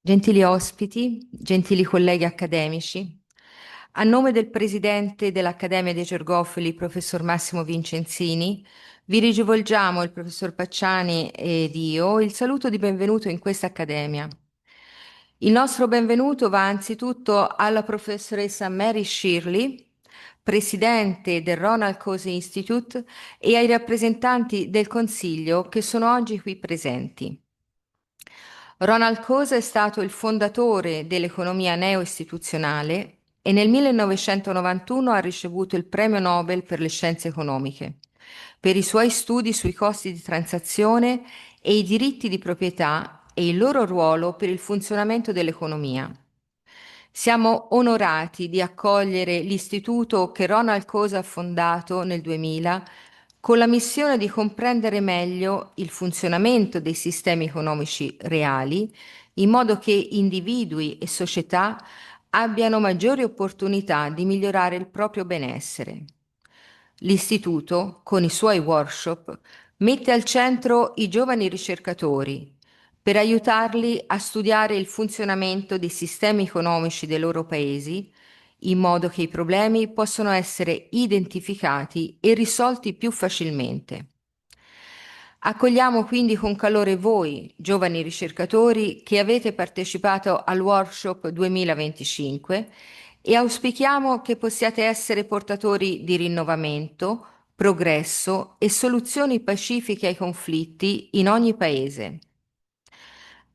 Gentili ospiti, gentili colleghi accademici, a nome del presidente dell'Accademia dei Georgofili, professor Massimo Vincenzini, vi rivolgiamo, il professor Pacciani ed io, il saluto di benvenuto in questa accademia. Il nostro benvenuto va anzitutto alla professoressa Mary Shirley, presidente del Ronald Coase Institute, e ai rappresentanti del Consiglio che sono oggi qui presenti. Ronald Coase è stato il fondatore dell'economia neo-istituzionale e nel 1991 ha ricevuto il Premio Nobel per le scienze economiche per i suoi studi sui costi di transazione e i diritti di proprietà e il loro ruolo per il funzionamento dell'economia. Siamo onorati di accogliere l'istituto che Ronald Coase ha fondato nel 2000 con la missione di comprendere meglio il funzionamento dei sistemi economici reali, in modo che individui e società abbiano maggiori opportunità di migliorare il proprio benessere. L'Istituto, con i suoi workshop, mette al centro i giovani ricercatori per aiutarli a studiare il funzionamento dei sistemi economici dei loro paesi, in modo che i problemi possano essere identificati e risolti più facilmente. Accogliamo quindi con calore voi, giovani ricercatori, che avete partecipato al workshop 2025 e auspichiamo che possiate essere portatori di rinnovamento, progresso e soluzioni pacifiche ai conflitti in ogni paese.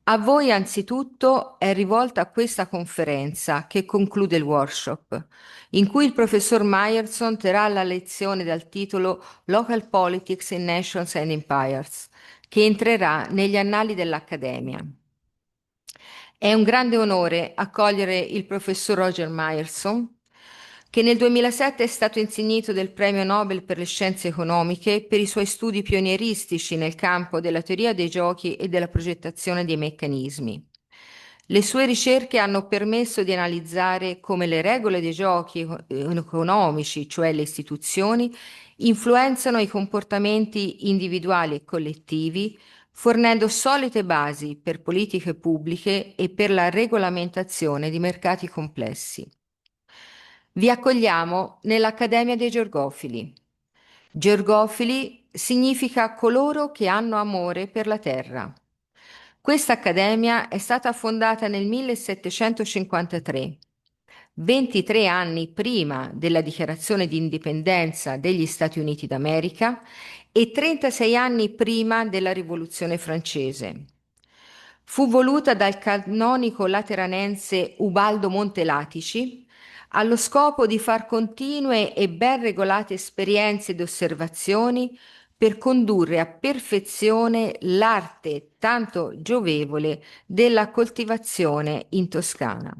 A voi anzitutto è rivolta questa conferenza che conclude il workshop, in cui il professor Myerson terrà la lezione dal titolo Local Politics in Nations and Empires, che entrerà negli annali dell'Accademia. È un grande onore accogliere il professor Roger Myerson, che nel 2007 è stato insignito del Premio Nobel per le scienze economiche per i suoi studi pionieristici nel campo della teoria dei giochi e della progettazione dei meccanismi. Le sue ricerche hanno permesso di analizzare come le regole dei giochi economici, cioè le istituzioni, influenzano i comportamenti individuali e collettivi, fornendo solide basi per politiche pubbliche e per la regolamentazione di mercati complessi. Vi accogliamo nell'Accademia dei Georgofili. Georgofili significa coloro che hanno amore per la terra. Questa accademia è stata fondata nel 1753, 23 anni prima della dichiarazione di indipendenza degli Stati Uniti d'America e 36 anni prima della Rivoluzione francese. Fu voluta dal canonico lateranense Ubaldo Montelatici allo scopo di far continue e ben regolate esperienze ed osservazioni per condurre a perfezione l'arte tanto giovevole della coltivazione in Toscana.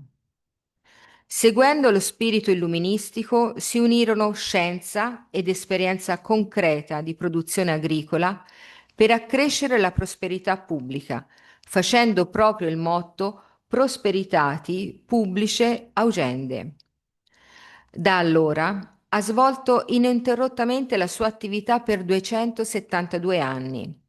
Seguendo lo spirito illuministico si unirono scienza ed esperienza concreta di produzione agricola per accrescere la prosperità pubblica, facendo proprio il motto Prosperitati publice augende. Da allora ha svolto ininterrottamente la sua attività per 272 anni.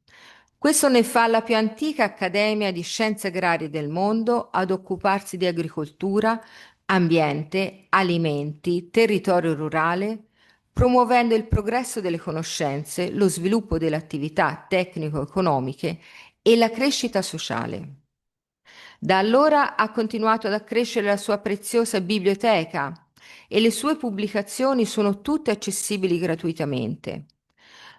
Questo ne fa la più antica accademia di scienze agrarie del mondo ad occuparsi di agricoltura, ambiente, alimenti, territorio rurale, promuovendo il progresso delle conoscenze, lo sviluppo delle attività tecnico-economiche e la crescita sociale. Da allora ha continuato ad accrescere la sua preziosa biblioteca e le sue pubblicazioni sono tutte accessibili gratuitamente.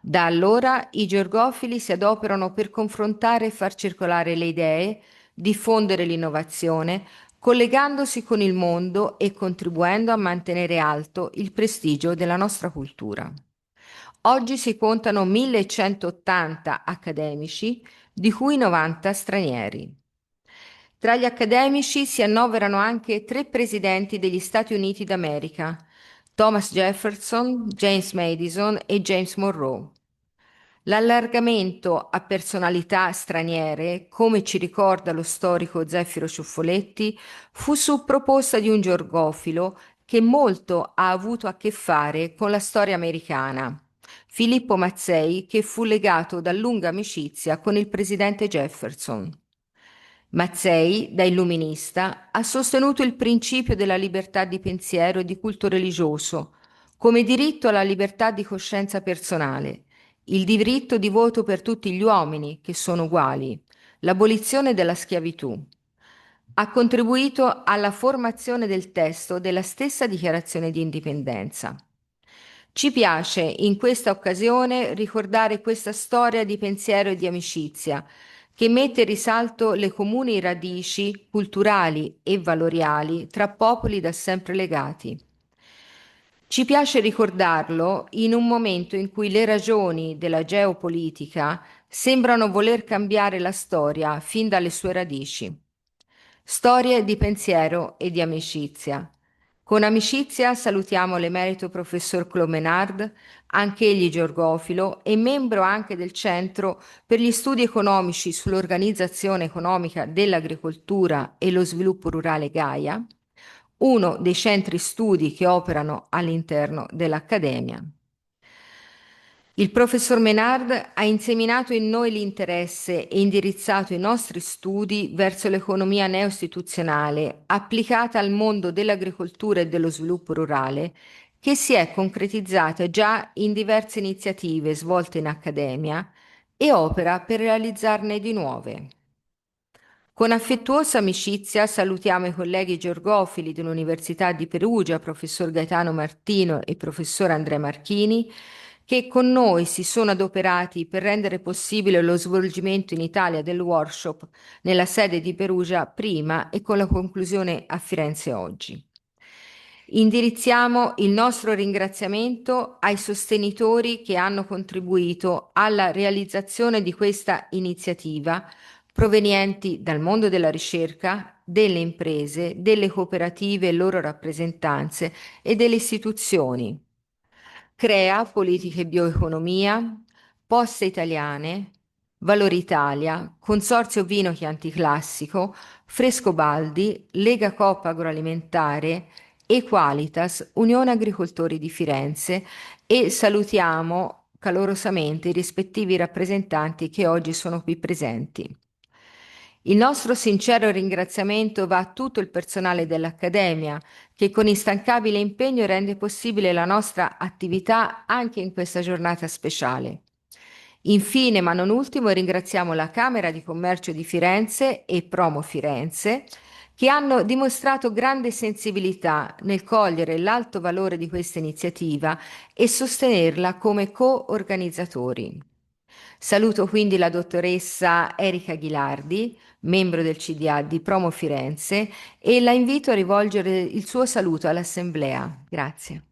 Da allora i georgofili si adoperano per confrontare e far circolare le idee, diffondere l'innovazione, collegandosi con il mondo e contribuendo a mantenere alto il prestigio della nostra cultura. Oggi si contano 1180 accademici, di cui 90 stranieri. Tra gli accademici si annoverano anche tre presidenti degli Stati Uniti d'America, Thomas Jefferson, James Madison e James Monroe. L'allargamento a personalità straniere, come ci ricorda lo storico Zeffiro Ciuffoletti, fu su proposta di un georgofilo che molto ha avuto a che fare con la storia americana, Filippo Mazzei, che fu legato da lunga amicizia con il presidente Jefferson. Mazzei, da illuminista, ha sostenuto il principio della libertà di pensiero e di culto religioso come diritto alla libertà di coscienza personale, il diritto di voto per tutti gli uomini che sono uguali, l'abolizione della schiavitù. Ha contribuito alla formazione del testo della stessa dichiarazione di indipendenza. Ci piace in questa occasione ricordare questa storia di pensiero e di amicizia che mette in risalto le comuni radici culturali e valoriali tra popoli da sempre legati. Ci piace ricordarlo in un momento in cui le ragioni della geopolitica sembrano voler cambiare la storia fin dalle sue radici. Storie di pensiero e di amicizia. Con amicizia salutiamo l'emerito professor Clomenard, anch'egli georgofilo e membro anche del Centro per gli studi economici sull'organizzazione economica dell'agricoltura e lo sviluppo rurale Gaia, uno dei centri studi che operano all'interno dell'Accademia. Il professor Menard ha inseminato in noi l'interesse e indirizzato i nostri studi verso l'economia neo-istituzionale applicata al mondo dell'agricoltura e dello sviluppo rurale, che si è concretizzata già in diverse iniziative svolte in accademia e opera per realizzarne di nuove. Con affettuosa amicizia salutiamo i colleghi georgofili dell'Università di Perugia, professor Gaetano Martino e professor Andrea Marchini, che con noi si sono adoperati per rendere possibile lo svolgimento in Italia del workshop nella sede di Perugia prima e con la conclusione a Firenze oggi. Indirizziamo il nostro ringraziamento ai sostenitori che hanno contribuito alla realizzazione di questa iniziativa, provenienti dal mondo della ricerca, delle imprese, delle cooperative e loro rappresentanze e delle istituzioni. Crea Politiche Bioeconomia, Poste Italiane, Valori Italia, Consorzio Vino Chianti Classico, Frescobaldi, Lega Coop Agroalimentare, Equalitas, Unione Agricoltori di Firenze e salutiamo calorosamente i rispettivi rappresentanti che oggi sono qui presenti. Il nostro sincero ringraziamento va a tutto il personale dell'Accademia che con instancabile impegno rende possibile la nostra attività anche in questa giornata speciale. Infine, ma non ultimo, ringraziamo la Camera di Commercio di Firenze e Promo Firenze che hanno dimostrato grande sensibilità nel cogliere l'alto valore di questa iniziativa e sostenerla come co-organizzatori. Saluto quindi la dottoressa Erika Ghilardi, membro del CDA di Promo Firenze, e la invito a rivolgere il suo saluto all'Assemblea. Grazie.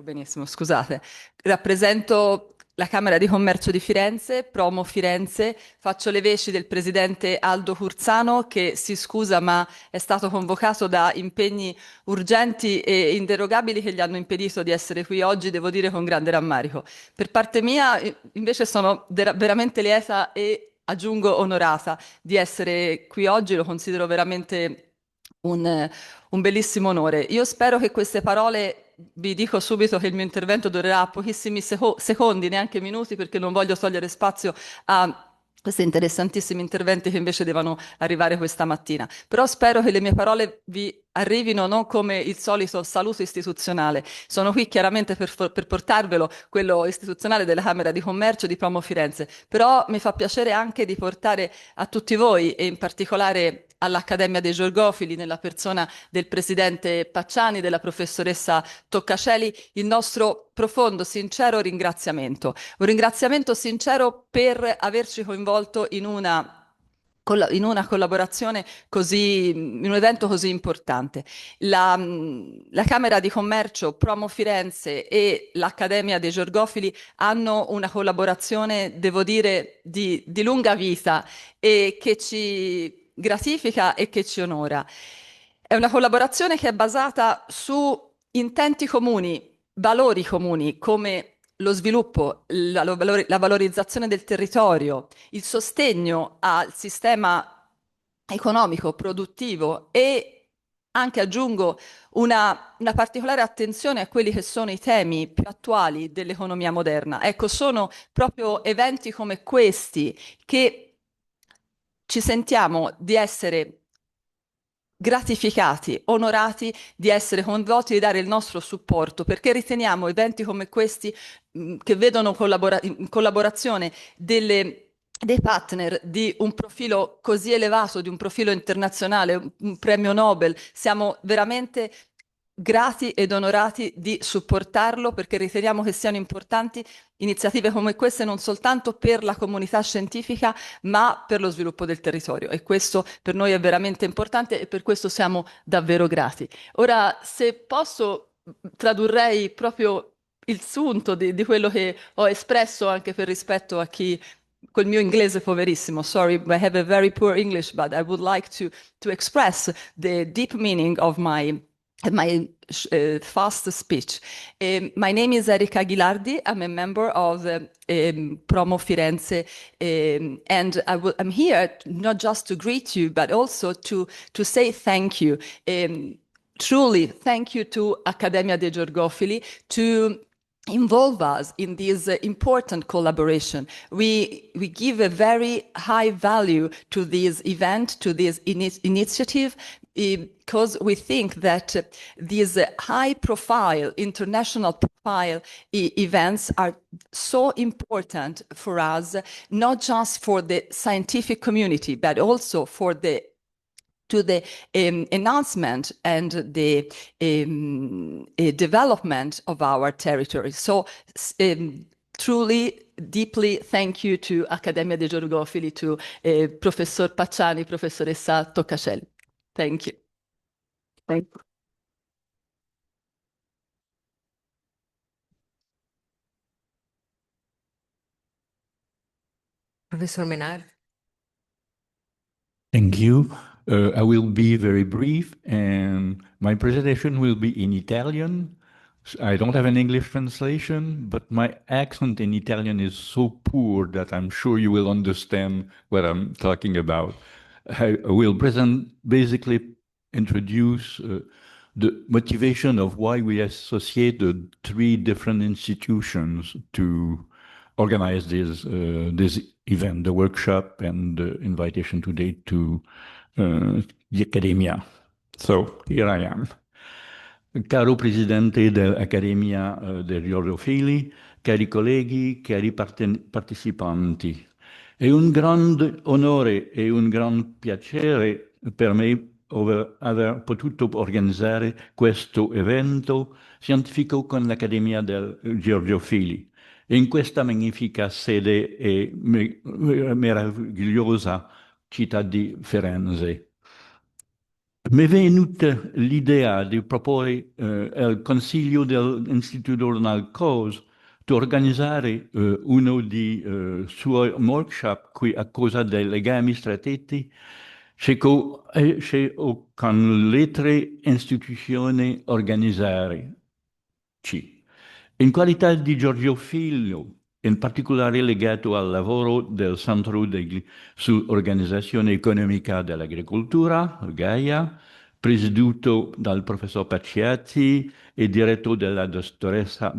Benissimo, scusate. Rappresento la Camera di Commercio di Firenze, Promo Firenze, faccio le veci del presidente Aldo Curzano che si scusa ma è stato convocato da impegni urgenti e inderogabili che gli hanno impedito di essere qui oggi, devo dire con grande rammarico. Per parte mia, invece, sono veramente lieta e aggiungo onorata di essere qui oggi, lo considero veramente un bellissimo onore. Io spero che queste parole, vi dico subito che il mio intervento durerà pochissimi secondi, neanche minuti, perché non voglio togliere spazio a questi interessantissimi interventi che invece devono arrivare questa mattina. Però spero che le mie parole vi arrivino non come il solito saluto istituzionale. Sono qui chiaramente per portarvelo, quello istituzionale della Camera di Commercio di Promo Firenze, però mi fa piacere anche di portare a tutti voi e in particolare all'Accademia dei Georgofili, nella persona del presidente Pacciani, della professoressa Toccaceli, il nostro profondo, sincero ringraziamento. Un ringraziamento sincero per averci coinvolto in una collaborazione così, in un evento così importante. La Camera di Commercio, Promo Firenze e l'Accademia dei Georgofili hanno una collaborazione, devo dire, di lunga vita e che ci gratifica e che ci onora. È una collaborazione che è basata su intenti comuni, valori comuni, come lo sviluppo, la valorizzazione del territorio, il sostegno al sistema economico, produttivo e anche aggiungo una particolare attenzione a quelli che sono i temi più attuali dell'economia moderna. Ecco, sono proprio eventi come questi che ci sentiamo di essere gratificati, onorati di essere coinvolti e di dare il nostro supporto, perché riteniamo eventi come questi, che vedono in collaborazione dei partner di un profilo così elevato, di un profilo internazionale, un premio Nobel, siamo veramente grati ed onorati di supportarlo perché riteniamo che siano importanti iniziative come queste non soltanto per la comunità scientifica, ma per lo sviluppo del territorio. E questo per noi è veramente importante e per questo siamo davvero grati. Ora, se posso, tradurrei proprio il sunto di quello che ho espresso anche per rispetto a chi col mio inglese poverissimo. Sorry, I have a very poor English, but I would like to express the deep meaning of my fast speech. My name is Erika Ghilardi. I'm a member of the Promo Firenze, and I'm here not just to greet you, but also to say thank you. Truly, thank you to Accademia dei Georgofili to involve us in this important collaboration. We give a very high value to this event, to this initiative, because we think that these high profile, international profile events are so important for us, not just for the scientific community, but also for the to the announcement and the development of our territory. So truly, deeply thank you to Accademia dei Georgofili, to Professor Pacciani, Professoressa Toccacelli. Thank you. Thank you. Professor Menard. Thank you. I will be very brief, and my presentation will be in Italian. I don't have an English translation, but my accent in Italian is so poor that I'm sure you will understand what I'm talking about. I will basically introduce the motivation of why we associated three different institutions to organize this event, the workshop, and the invitation today to the Accademia. So here I am. Caro Presidente dell'Accademia dei Georgofili, cari colleghi, cari partecipanti, è un grande onore e un gran piacere per me aver potuto organizzare questo evento scientifico con l'Accademia dei Georgofili in questa magnifica sede e meravigliosa città di Firenze. Mi è venuta l'idea di proporre al Consiglio dell'Istituto Nalcos di organizzare uno di suoi workshop qui a causa dei legami stretti con le tre istituzioni organizzate. In qualità di Georgofilo, in particolare legato al lavoro del Centro sull'Organizzazione Economica dell'Agricoltura, GAIA, presieduto dal professor Pacciatti e diretto dalla dottoressa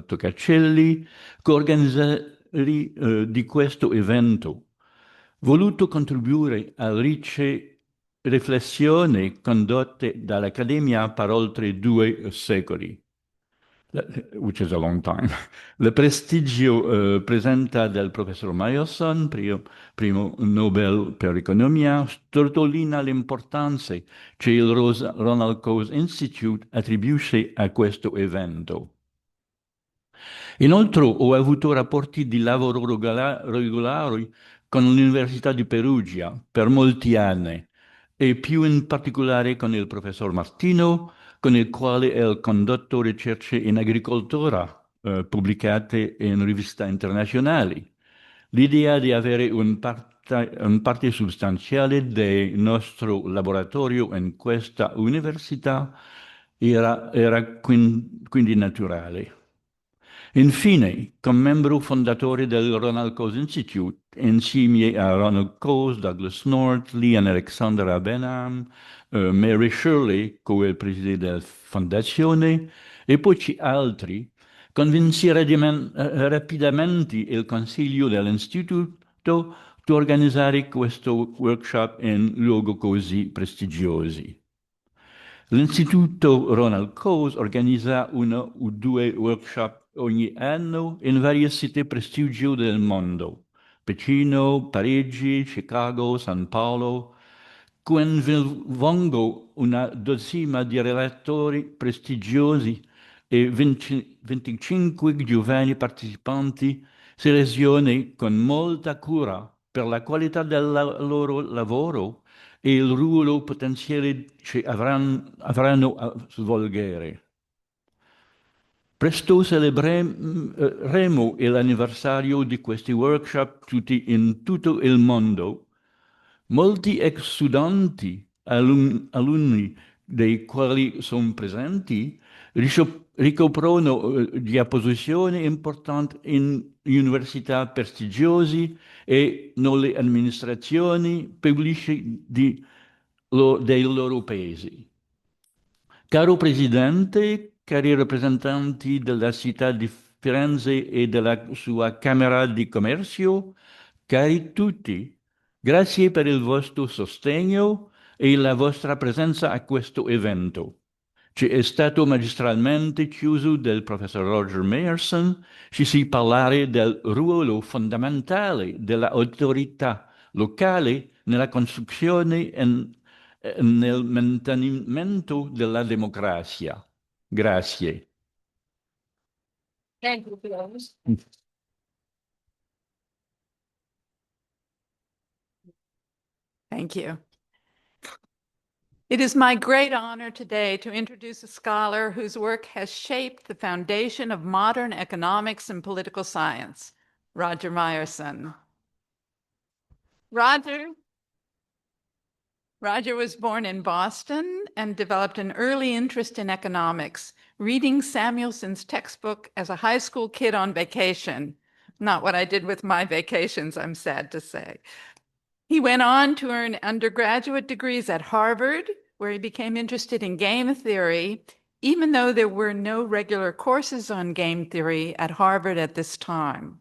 Toccacelli, coorganizzatori di questo evento, voluto contribuire a ricche riflessioni condotte dall'Accademia per oltre 2 secoli, which is a long time. Il prestigio presenta del professor Myerson, primo Nobel per economia, sottolinea l'importanza che il Ronald Coase Institute attribuisce a questo evento. Inoltre ho avuto rapporti di lavoro regolari con l'Università di Perugia per molti anni e più in particolare con il professor Martino, con il quale ho condotto ricerche in agricoltura pubblicate in riviste internazionali. L'idea di avere un parte sostanziale del nostro laboratorio in questa università era quindi naturale. Infine, come membro fondatore del Ronald Coase Institute, insieme a Ronald Coase, Douglas North, Lee and Alexandra Benham, Mary Shirley, co-presidente della fondazione, e poi altri, convinsi rapidamente il consiglio dell'istituto di organizzare questo workshop in luoghi così prestigiosi. L'Istituto Ronald Coase organizza uno o due workshop ogni anno in varie città prestigiose del mondo: Pechino, Parigi, Chicago, San Paolo. Coinvolgo una dozzina di relatori prestigiosi e 25 giovani partecipanti selezionati con molta cura per la qualità del loro lavoro e il ruolo potenziale che avranno a svolgere. Presto celebreremo l'anniversario di questi workshop tutti in tutto il mondo. Molti ex studenti, alunni dei quali sono presenti, ricoprono posizioni importanti in università prestigiose e nelle amministrazioni pubbliche dei loro paesi. Caro Presidente, cari rappresentanti della città di Firenze e della sua Camera di Commercio, cari tutti, grazie per il vostro sostegno e la vostra presenza a questo evento. Ci è stato magistralmente chiuso del professor Roger Myerson, ci si parlare del ruolo fondamentale dell'autorità locale nella costruzione e nel mantenimento della democrazia. Grazie. Thank you, Prof. Thank you. It is my great honor today to introduce a scholar whose work has shaped the foundation of modern economics and political science, Roger Myerson. Roger was born in Boston and developed an early interest in economics, reading Samuelson's textbook as a high school kid on vacation. Not what I did with my vacations, I'm sad to say. He went on to earn undergraduate degrees at Harvard, where he became interested in game theory, even though there were no regular courses on game theory at Harvard at this time.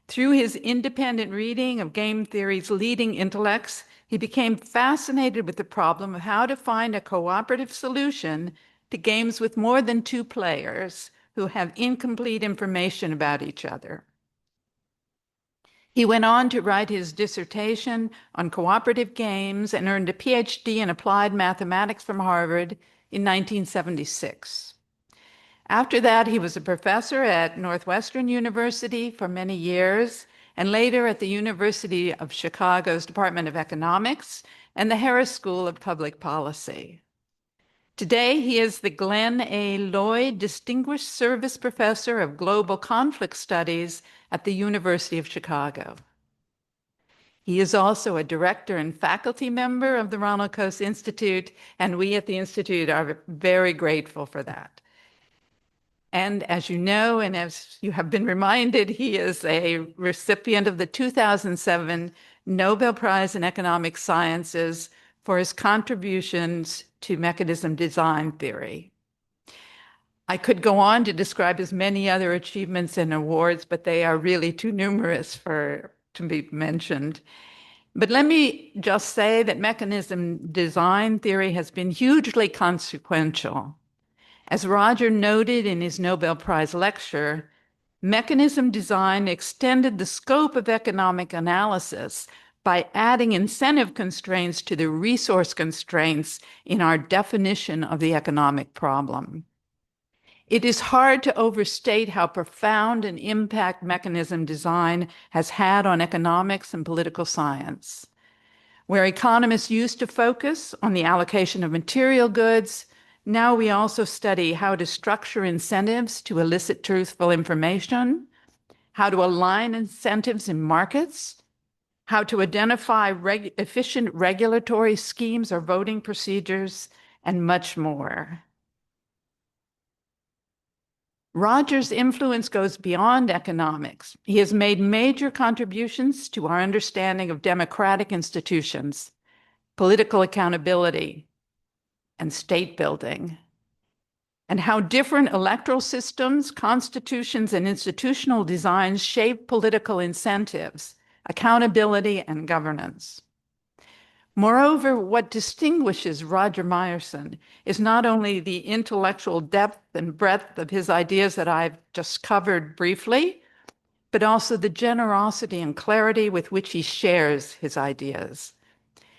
Through his independent reading of game theory's leading intellects, he became fascinated with the problem of how to find a cooperative solution to games with more than two players who have incomplete information about each other. He went on to write his dissertation on cooperative games and earned a PhD in applied mathematics from Harvard in 1976. After that, he was a professor at Northwestern University for many years, and later at the University of Chicago's Department of Economics and the Harris School of Public Policy. Today, he is the Glenn A. Lloyd Distinguished Service Professor of Global Conflict Studies at the University of Chicago. He is also a director and faculty member of the Ronald Coase Institute, and we at the Institute are very grateful for that. And as you know, and as you have been reminded, he is a recipient of the 2007 Nobel Prize in Economic Sciences for his contributions to mechanism design theory. I could go on to describe his many other achievements and awards, but they are really too numerous to be mentioned. But let me just say that mechanism design theory has been hugely consequential. As Roger noted in his Nobel Prize lecture, mechanism design extended the scope of economic analysis by adding incentive constraints to the resource constraints in our definition of the economic problem. It is hard to overstate how profound an impact mechanism design has had on economics and political science. Where economists used to focus on the allocation of material goods, now we also study how to structure incentives to elicit truthful information, how to align incentives in markets, how to identify efficient regulatory schemes or voting procedures, and much more. Roger's influence goes beyond economics. He has made major contributions to our understanding of democratic institutions, political accountability, and state building, and how different electoral systems, constitutions, and institutional designs shape political incentives, accountability, and governance. Moreover, what distinguishes Roger Myerson is not only the intellectual depth and breadth of his ideas that I've just covered briefly, but also the generosity and clarity with which he shares his ideas.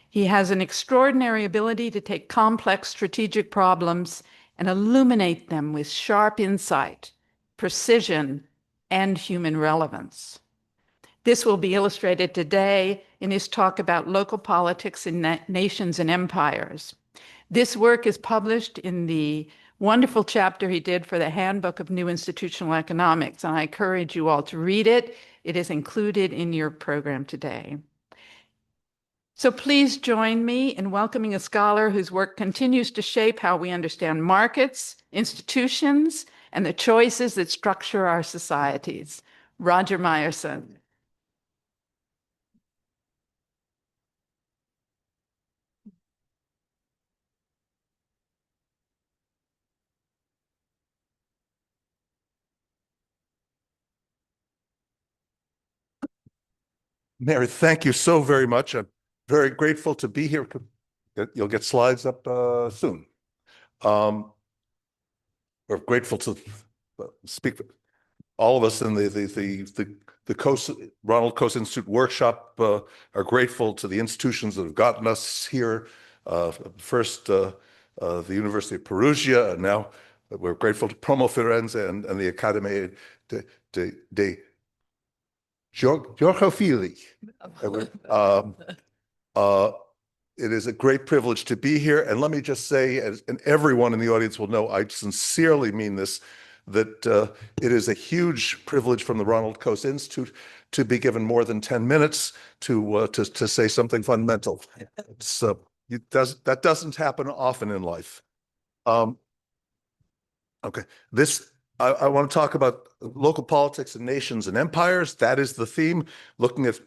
He has an extraordinary ability to take complex strategic problems and illuminate them with sharp insight, precision, and human relevance. This will be illustrated today in his talk about local politics in nations and empires. This work is published in the wonderful chapter he did for the Handbook of New Institutional Economics, and I encourage you all to read it. It is included in your program today. So please join me in welcoming a scholar whose work continues to shape how we understand markets, institutions, and the choices that structure our societies. Roger Myerson. Mary, thank you so very much. I'm very grateful to be here. You'll get slides up soon. We're grateful to speak. All of us in the Ronald Coase Institute workshop are grateful to the institutions that have gotten us here. First, the University of Perugia, and now we're grateful to Promo Firenze and the Accademia de Georgofili. It is a great privilege to be here. And let me just say, and everyone in the audience will know, I sincerely mean this, that it is a huge privilege from the Ronald Coase Institute to be given more than 10 minutes to say something fundamental. That doesn't happen often in life. Okay, I want to talk about local politics and nations and empires. That is the theme, looking at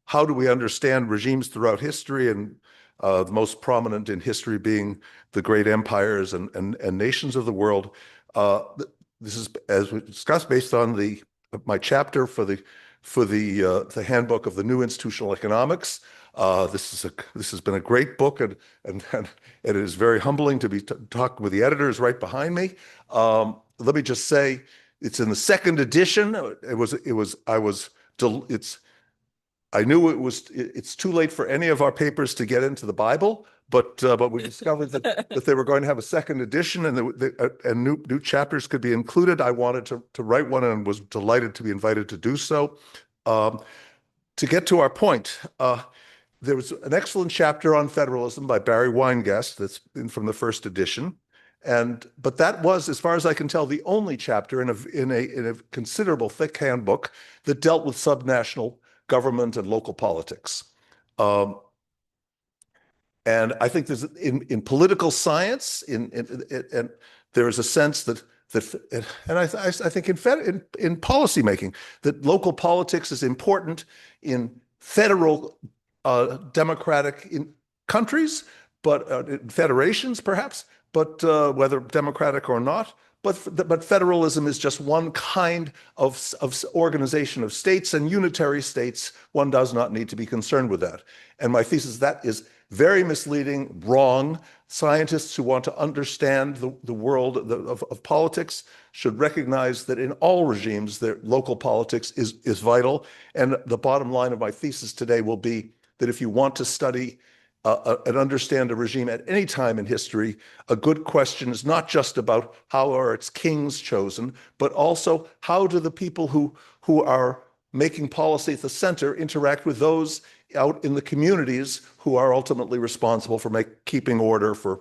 how do we understand regimes throughout history, and the most prominent in history being the great empires and nations of the world. This is, as we discussed, based on my chapter for the Handbook of the New Institutional Economics. This has been a great book, and it is very humbling to be talking with the editors right behind me. Let me just say, it's in the second edition. I knew it's too late for any of our papers to get into the Bible, but we discovered that they were going to have a second edition, and new chapters could be included. I wanted to write one and was delighted to be invited to do so. To get to our point, there was an excellent chapter on federalism by Barry Weingast that's from the first edition, but that was, as far as I can tell, the only chapter in a considerable thick handbook that dealt with subnational government and local politics. And I think there's in political science, and there is a sense that and I think in policymaking, that local politics is important in federal democratic countries, but federations perhaps, but whether democratic or not. But federalism is just one kind of organization of states, and unitary states, one does not need to be concerned with that. And my thesis, that is very misleading, wrong. Scientists who want to understand the world of politics should recognize that in all regimes, their local politics is vital. And the bottom line of my thesis today will be that if you want to study and understand a regime at any time in history, a good question is not just about how are its kings chosen, but also how do the people who are making policy at the center interact with those out in the communities who are ultimately responsible for keeping order, for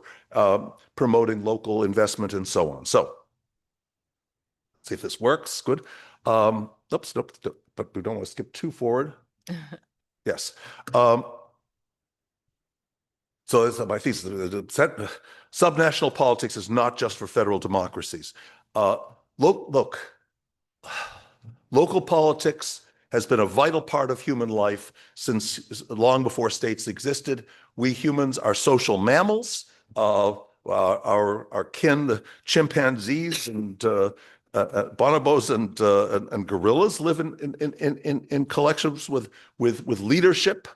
promoting local investment, and so on. So, see if this works. Good. Oops, nope, but we don't want to skip too forward. Yes. So that's my thesis. Subnational politics is not just for federal democracies. Look, local politics has been a vital part of human life since long before states existed. We humans are social mammals. Our kin, the chimpanzees and bonobos and gorillas live in collections with leadership.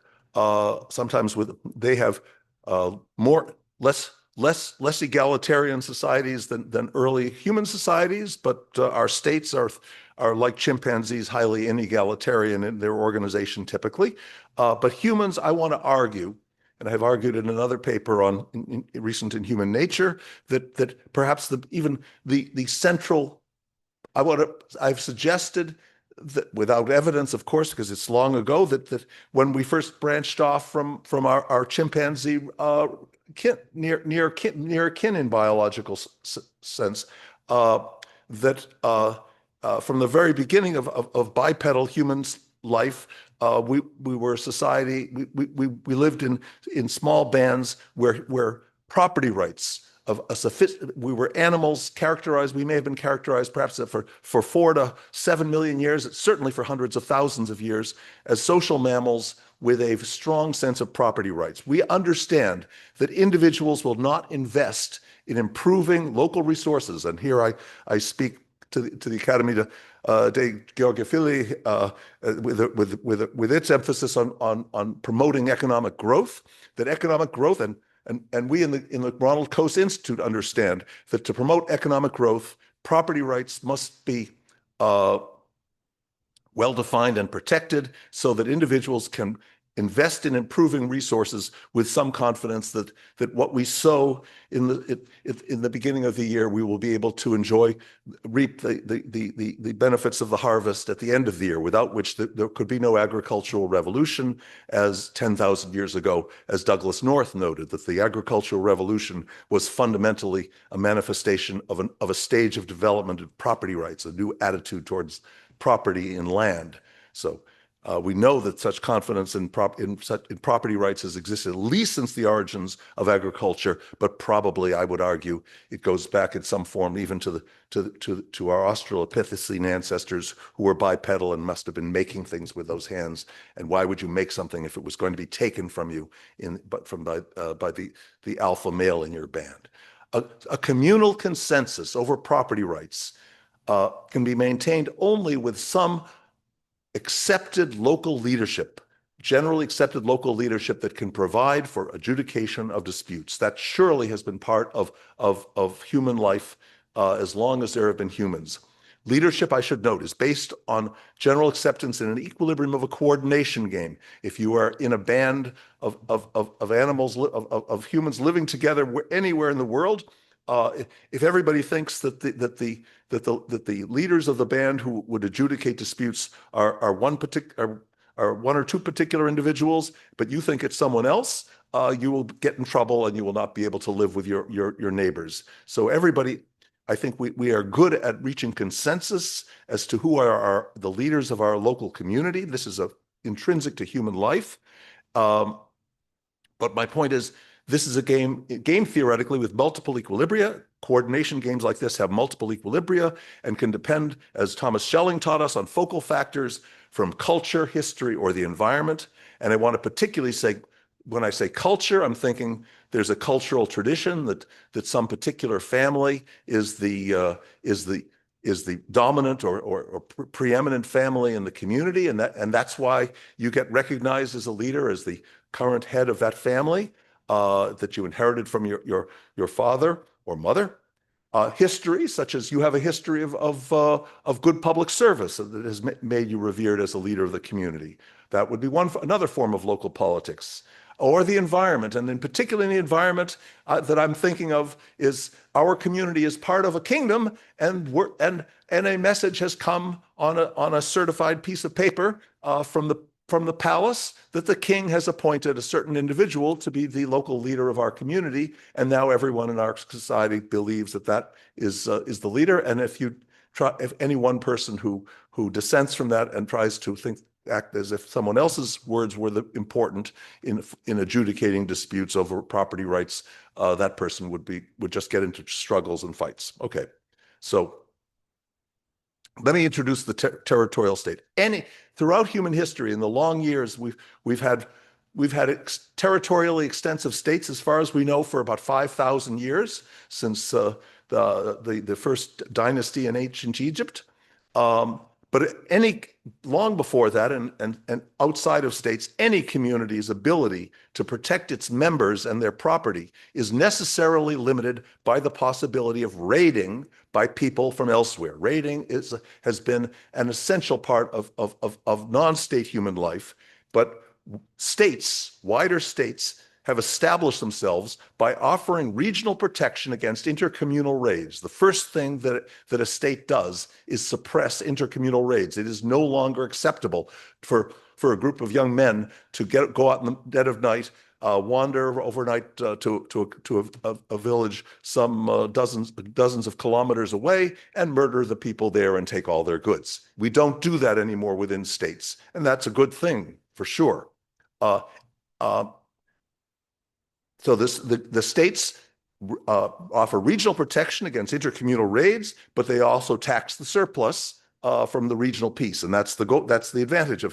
Sometimes they have less egalitarian societies than early human societies, but our states are like chimpanzees, highly inegalitarian in their organization typically. But humans, I want to argue, and I've argued in another paper on recent in Human Nature, that perhaps even the central, I've suggested that, without evidence, of course, because it's long ago, that when we first branched off from our chimpanzee near kin in biological sense, that from the very beginning of bipedal humans' life, we were a society. We lived in small bands where property rights of we were animals characterized. We may have been characterized perhaps for 4 to 7 million years, certainly for hundreds of thousands of years, as social mammals with a strong sense of property rights. We understand that individuals will not invest in improving local resources. And here I speak to the Academy de Georgofili with its emphasis on promoting economic growth. That economic growth and we in the Ronald Coase Institute understand that to promote economic growth, property rights must be well-defined and protected so that individuals can invest in improving resources with some confidence that what we sow in the beginning of the year, we will be able to reap the benefits of the harvest at the end of the year, without which there could be no agricultural revolution, as 10,000 years ago, as Douglas North noted, that the agricultural revolution was fundamentally a manifestation of a stage of development of property rights, a new attitude towards property in land. So we know that such confidence in property rights has existed at least since the origins of agriculture, but probably, I would argue, it goes back in some form even to our Australopithecine ancestors who were bipedal and must have been making things with those hands. And why would you make something if it was going to be taken from you by the alpha male in your band? A communal consensus over property rights can be maintained only with some accepted local leadership, generally accepted local leadership that can provide for adjudication of disputes. That surely has been part of human life as long as there have been humans. Leadership, I should note, is based on general acceptance in an equilibrium of a coordination game. If you are in a band of animals, of humans living together anywhere in the world, if everybody thinks that the leaders of the band who would adjudicate disputes are one or two particular individuals, but you think it's someone else, you will get in trouble and you will not be able to live with your neighbors. So everybody, I think we are good at reaching consensus as to who are the leaders of our local community. This is intrinsic to human life. But my point is, this is a game theoretically with multiple equilibria. Coordination games like this have multiple equilibria and can depend, as Thomas Schelling taught us, on focal factors from culture, history, or the environment. And I want to particularly say, when I say culture, I'm thinking there's a cultural tradition that some particular family is the dominant or preeminent family in the community, and that's why you get recognized as a leader, as the current head of that family. That you inherited from your father or mother. History, such as you have a history of good public service that has made you revered as a leader of the community. That would be another form of local politics. Or the environment, and in particular in the environment that I'm thinking of is our community is part of a kingdom, and a message has come on a certified piece of paper from the palace that the king has appointed a certain individual to be the local leader of our community, and now everyone in our society believes that is the leader. And if any one person who dissents from that and tries to act as if someone else's words were important in adjudicating disputes over property rights, that person would just get into struggles and fights. Okay, so Let me introduce the territorial state. Throughout human history, in the long years, we've had territorially extensive states, as far as we know, for about 5,000 years, since the first dynasty in ancient Egypt. But long before that, and outside of states, any community's ability to protect its members and their property is necessarily limited by the possibility of raiding by people from elsewhere. Raiding has been an essential part of non-state human life, but states, wider states, have established themselves by offering regional protection against intercommunal raids. The first thing that a state does is suppress intercommunal raids. It is no longer acceptable for a group of young men to go out in the dead of night, wander overnight to a village some dozens of kilometers away and murder the people there and take all their goods. We don't do that anymore within states, and that's a good thing for sure. So the states offer regional protection against intercommunal raids, but they also tax the surplus from the regional piece, and that's the advantage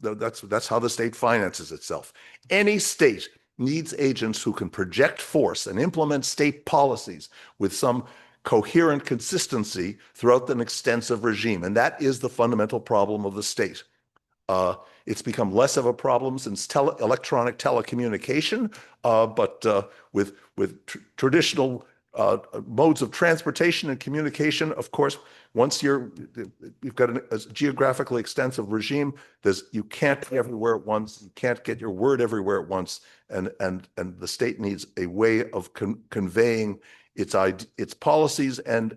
that's how the state finances itself. Any state needs agents who can project force and implement state policies with some coherent consistency throughout an extensive regime, and that is the fundamental problem of the state. It's become less of a problem since electronic telecommunication, but with traditional modes of transportation and communication, of course, once you've got a geographically extensive regime, you can't be everywhere at once. You can't get your word everywhere at once, and the state needs a way of conveying its policies and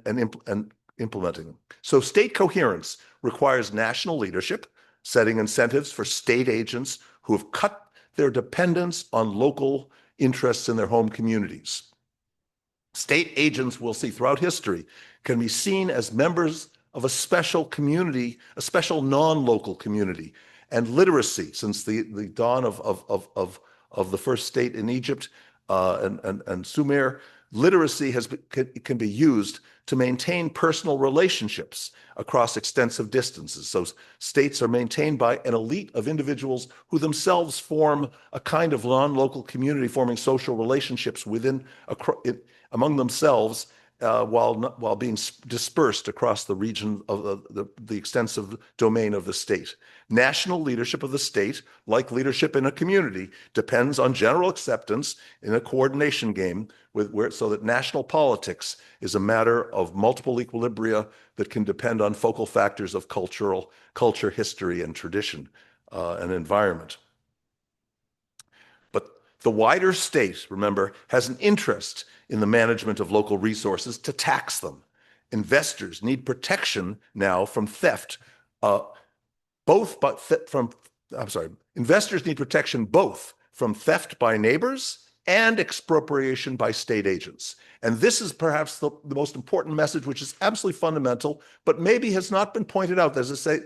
implementing them. So state coherence requires national leadership, setting incentives for state agents who have cut their dependence on local interests in their home communities. State agents, we'll see throughout history, can be seen as members of a special community, a special non-local community. And literacy, since the dawn of the first state in Egypt and Sumer, literacy can be used to maintain personal relationships across extensive distances. So states are maintained by an elite of individuals who themselves form a kind of non-local community, forming social relationships among themselves while being dispersed across the region of the extensive domain of the state. National leadership of the state, like leadership in a community, depends on general acceptance in a coordination game so that national politics is a matter of multiple equilibria that can depend on focal factors of culture, history, and tradition and environment. But the wider state, remember, has an interest in the management of local resources to tax them. Investors need protection now from theft, investors need protection both from theft by neighbors and expropriation by state agents. And this is perhaps the most important message, which is absolutely fundamental, but maybe has not been pointed out. As I say,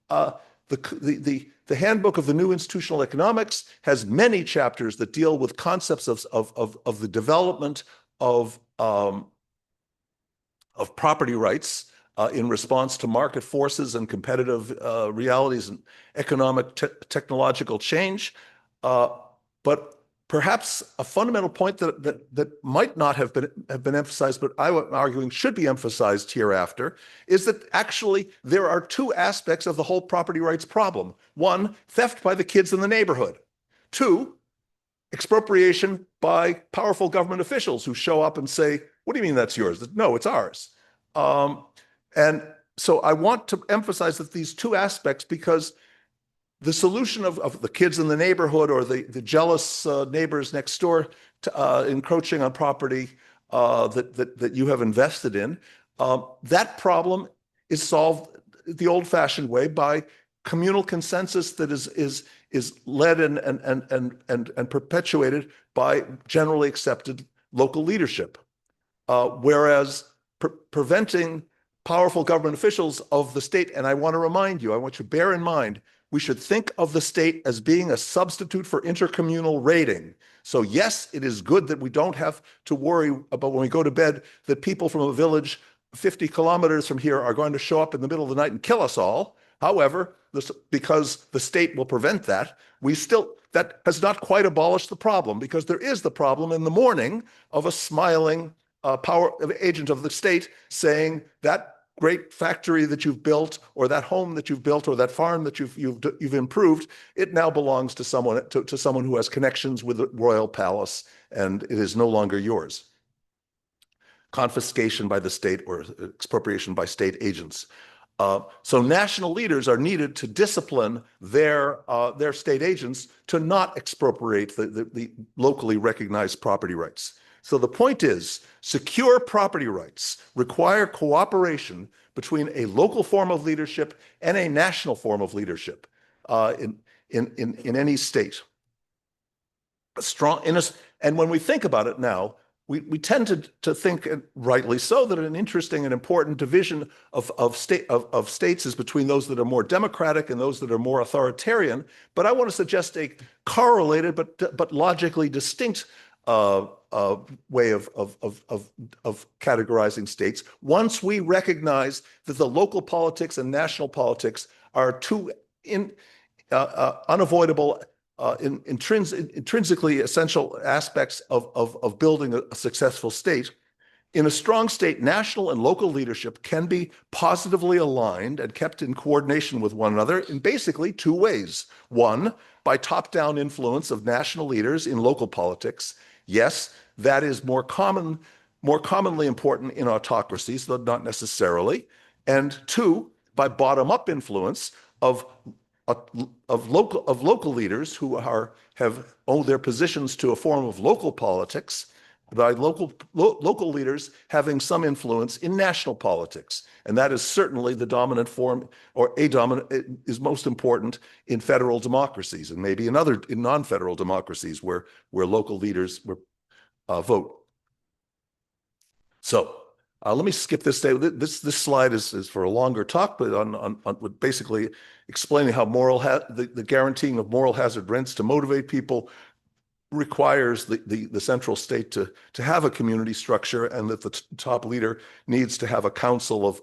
the handbook of the New Institutional Economics has many chapters that deal with concepts of the development of property rights in response to market forces and competitive realities and economic technological change. But perhaps a fundamental point that might not have been emphasized, but I'm arguing should be emphasized hereafter, is that actually there are two aspects of the whole property rights problem. One, theft by the kids in the neighborhood. Two, expropriation by powerful government officials who show up and say, "What do you mean that's yours?" No, it's ours. And so I want to emphasize that these two aspects, because the solution of the kids in the neighborhood or the jealous neighbors next door encroaching on property that you have invested in, that problem is solved the old-fashioned way by communal consensus that is led and perpetuated by generally accepted local leadership. Whereas preventing powerful government officials of the state, and I want you to bear in mind, we should think of the state as being a substitute for intercommunal raiding. So yes, it is good that we don't have to worry about when we go to bed that people from a village 50 kilometers from here are going to show up in the middle of the night and kill us all. However, because the state will prevent that, that has not quite abolished the problem, because there is the problem in the morning of a smiling power agent of the state saying that great factory that you've built, or that home that you've built, or that farm that you've improved, it now belongs to someone who has connections with the royal palace, and it is no longer yours. Confiscation by the state or expropriation by state agents. So national leaders are needed to discipline their state agents to not expropriate the locally recognized property rights. So the point is, secure property rights require cooperation between a local form of leadership and a national form of leadership in any state. And when we think about it now, we tend to think, and rightly so, that an interesting and important division of states is between those that are more democratic and those that are more authoritarian. But I want to suggest a correlated but logically distinct way of categorizing states. Once we recognize that the local politics and national politics are two unavoidable, intrinsically essential aspects of building a successful state. In a strong state, national and local leadership can be positively aligned and kept in coordination with one another in basically two ways. One, by top-down influence of national leaders in local politics. Yes, that is more commonly important in autocracies, though not necessarily. And two, by bottom-up influence of local leaders who have owed their positions to a form of local politics, by local leaders having some influence in national politics. And that is certainly the dominant form, or is most important in federal democracies, and maybe in non-federal democracies where local leaders vote. So let me skip this. This slide is for a longer talk, but on basically explaining how the guaranteeing of moral hazard rents to motivate people requires the central state to have a community structure, and that the top leader needs to have a council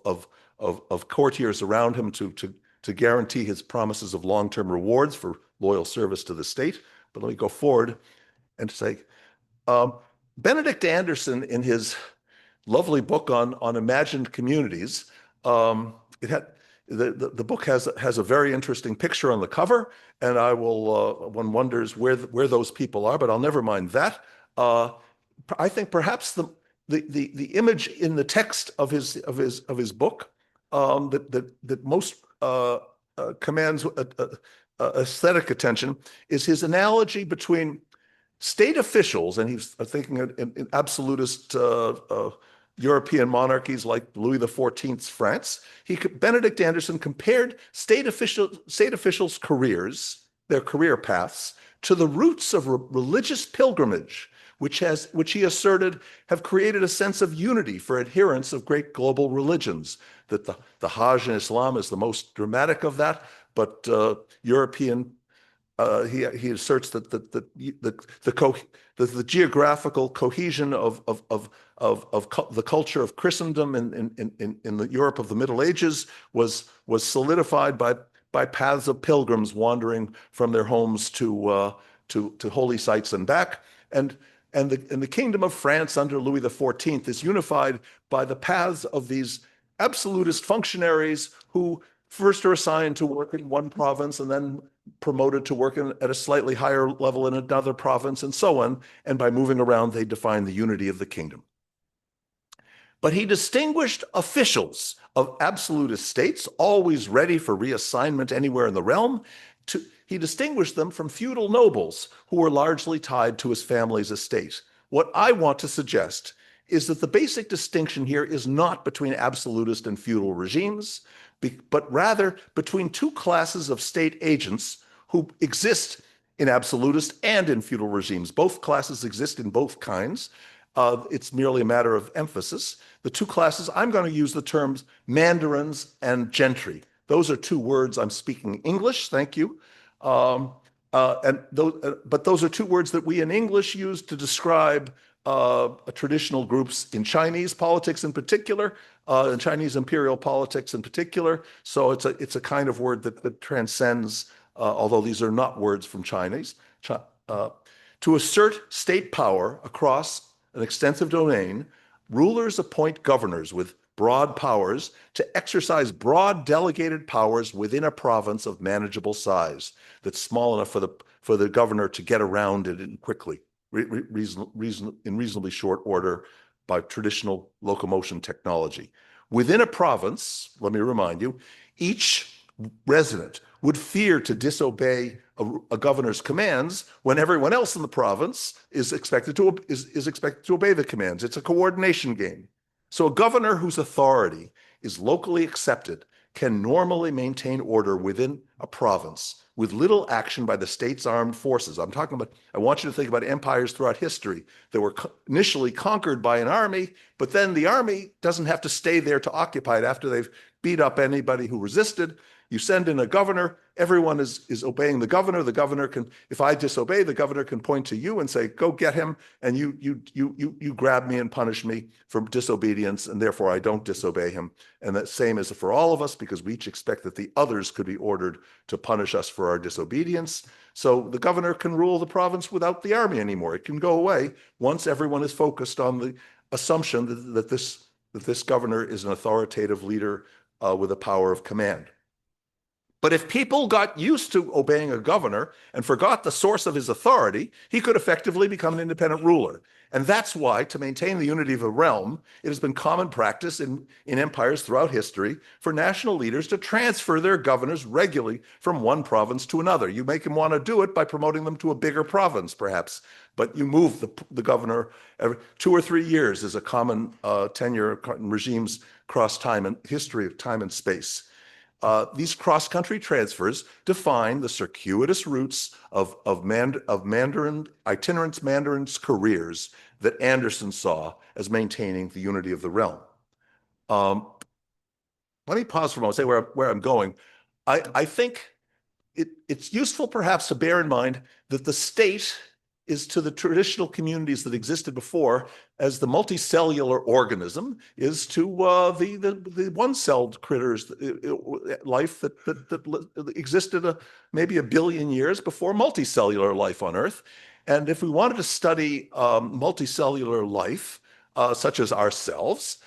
of courtiers around him to guarantee his promises of long-term rewards for loyal service to the state. But let me go forward and say, Benedict Anderson, in his lovely book on imagined communities, the book has a very interesting picture on the cover, and one wonders where those people are, but I'll never mind that. I think perhaps the image in the text of his book that most commands aesthetic attention is his analogy between state officials, and he's thinking in absolutist European monarchies like Louis XIV's France. Benedict Anderson compared state officials' careers, their career paths, to the roots of religious pilgrimage, which he asserted have created a sense of unity for adherents of great global religions. That the Hajj in Islam is the most dramatic of that, but European. He asserts that the geographical cohesion of the culture of Christendom in the Europe of the Middle Ages was solidified by paths of pilgrims wandering from their homes to holy sites and back, and the Kingdom of France under Louis XIV is unified by the paths of these absolutist functionaries who first are assigned to work in one province and then promoted to work at a slightly higher level in another province, and so on. And by moving around, they define the unity of the kingdom. But he distinguished officials of absolutist states, always ready for reassignment anywhere in the realm. He distinguished them from feudal nobles who were largely tied to his family's estate. What I want to suggest is that the basic distinction here is not between absolutist and feudal regimes, but rather between two classes of state agents who exist in absolutist and in feudal regimes. Both classes exist in both kinds. It's merely a matter of emphasis. The two classes, I'm going to use the terms mandarins and gentry. Those are two words. I'm speaking English, thank you. But those are two words that we in English use to describe traditional groups in Chinese politics in particular, in Chinese imperial politics in particular. So it's a kind of word that transcends, although these are not words from Chinese. To assert state power across an extensive domain, rulers appoint governors with broad powers to exercise broad delegated powers within a province of manageable size that's small enough for the governor to get around it quickly, in reasonably short order by traditional locomotion technology. Within a province, let me remind you, each resident would fear to disobey a governor's commands when everyone else in the province is expected to obey the commands. It's a coordination game. So a governor whose authority is locally accepted can normally maintain order within a province with little action by the state's armed forces. I want you to think about empires throughout history that were initially conquered by an army, but then the army doesn't have to stay there to occupy it after they've beat up anybody who resisted. You send in a governor, everyone is obeying the governor. The governor can, if I disobey, the governor can point to you and say, go get him, and you grab me and punish me for disobedience, and therefore I don't disobey him. And that same is for all of us, because we each expect that the others could be ordered to punish us for our disobedience. So the governor can rule the province without the army anymore. It can go away once everyone is focused on the assumption that this governor is an authoritative leader with a power of command. But if people got used to obeying a governor and forgot the source of his authority, he could effectively become an independent ruler. And that's why, to maintain the unity of a realm, it has been common practice in empires throughout history for national leaders to transfer their governors regularly from one province to another. You make them want to do it by promoting them to a bigger province, perhaps, but you move the governor every 2 or 3 years is a common tenure in regimes across time and history of time and space. These cross-country transfers define the circuitous routes of itinerant mandarins' careers that Anderson saw as maintaining the unity of the realm. Let me pause for a moment, say where I'm going. I think it's useful perhaps to bear in mind that the state is to the traditional communities that existed before as the multicellular organism is to the one-celled critters life that existed maybe 1 billion years before multicellular life on Earth. And if we wanted to study multicellular life, such as ourselves,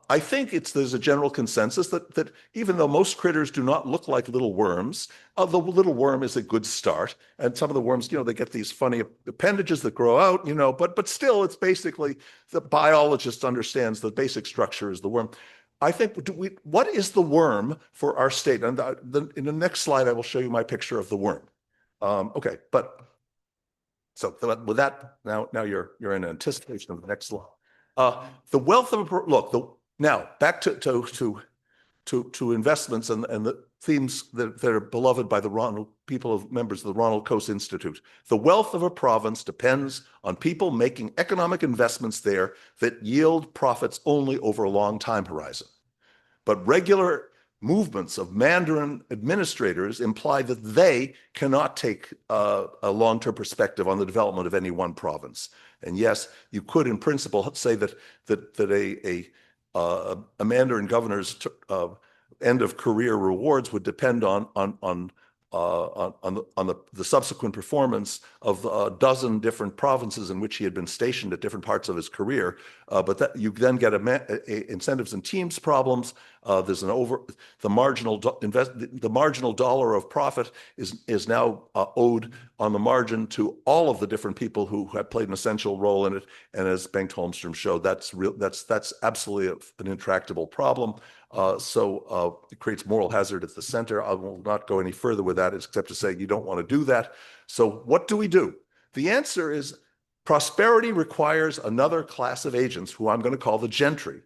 I think there's a general consensus that even though most critters do not look like little worms, the little worm is a good start. And some of the worms, they get these funny appendages that grow out, but still it's basically the biologist understands the basic structure is the worm. I think, what is the worm for our state? And in the next slide, I will show you my picture of the worm. Okay, so with that, now you're in anticipation of the next slide. The wealth of now back to investments and the themes that are beloved by the members of the Ronald Coase Institute. The wealth of a province depends on people making economic investments there that yield profits only over a long time horizon. But regular movements of Mandarin administrators imply that they cannot take a long-term perspective on the development of any one province. And yes, you could, in principle, say that a Mandarin governor's end of career rewards would depend on the subsequent performance of a dozen different provinces in which he had been stationed at different parts of his career. But that you then get incentives and teams problems. There's the marginal dollar of profit is now owed on the margin to all of the different people who have played an essential role in it. And as Bengt Holmström showed, that's absolutely an intractable problem. So it creates moral hazard at the center. I will not go any further with that except to say you don't want to do that. So what do we do? The answer is prosperity requires another class of agents who I'm going to call the gentry.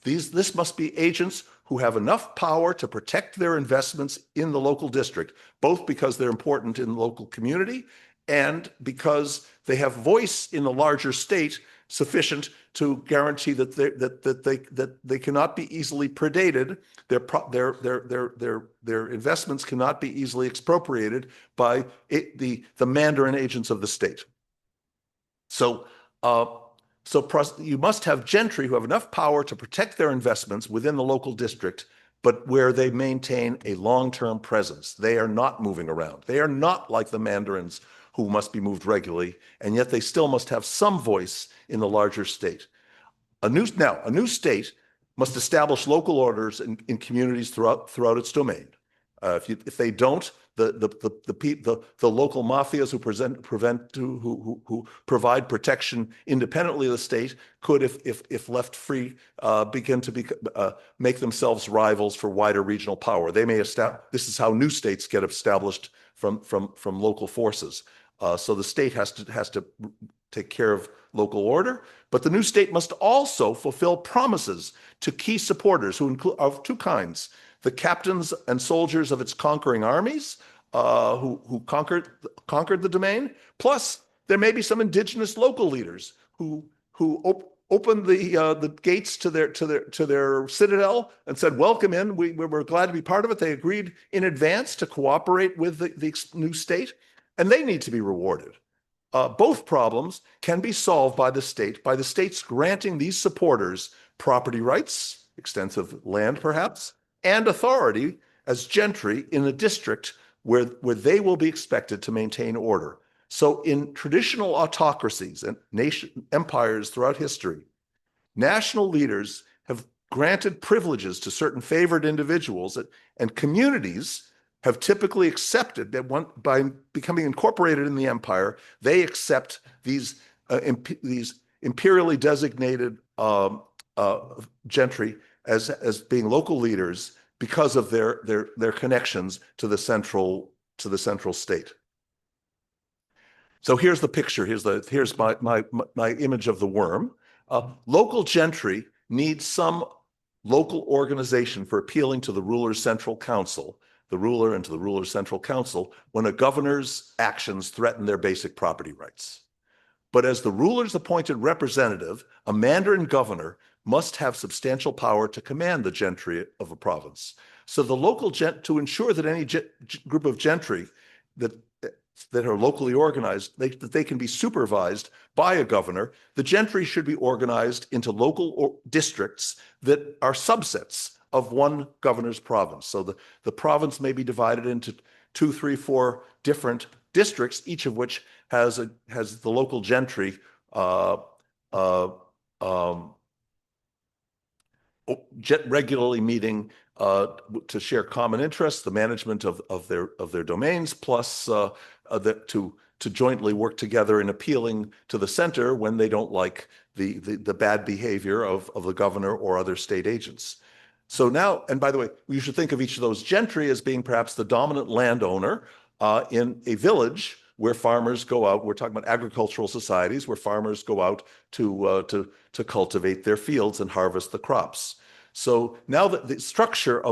This must be agents who have enough power to protect their investments in the local district, both because they're important in the local community and because they have voice in the larger state sufficient to guarantee that they cannot be easily predated. Their investments cannot be easily expropriated by the Mandarin agents of the state. So you must have gentry who have enough power to protect their investments within the local district, but where they maintain a long-term presence. They are not moving around. They are not like the mandarins who must be moved regularly, and yet they still must have some voice in the larger state. A new state must establish local orders in communities throughout its domain. If they don't, the local mafias who provide protection independently of the state could, if left free, begin to make themselves rivals for wider regional power. This is how new states get established from local forces. So the state has to take care of local order, but the new state must also fulfill promises to key supporters who include of two kinds: the captains and soldiers of its conquering armies, who conquered the domain. Plus, there may be some indigenous local leaders who opened the gates to their citadel and said, "Welcome in. We're glad to be part of it." They agreed in advance to cooperate with the new state, and they need to be rewarded. Both problems can be solved by the states granting these supporters property rights, extensive land perhaps, and authority as gentry in a district where they will be expected to maintain order. So in traditional autocracies and empires throughout history, national leaders have granted privileges to certain favored individuals, and communities have typically accepted that by becoming incorporated in the empire, they accept these imperially designated gentry as being local leaders because of their connections to the central state. So here's the picture. Here's my image of the worm. Local gentry needs some local organization for appealing to the ruler's central council, the ruler and to the ruler's central council, when a governor's actions threaten their basic property rights. But as the ruler's appointed representative, a Mandarin governor must have substantial power to command the gentry of a province. So the local to ensure that any group of gentry that are locally organized, that they can be supervised by a governor, the gentry should be organized into local districts that are subsets of one governor's province. So the province may be divided into 2, 3, 4 different districts, each of which has the local gentry regularly meeting to share common interests, the management of their domains, plus to jointly work together in appealing to the center when they don't like the bad behavior of the governor or other state agents. So now, and by the way, you should think of each of those gentry as being perhaps the dominant landowner in a village where farmers go out. We're talking about agricultural societies where farmers go out to cultivate their fields and harvest the crops. So now that the structure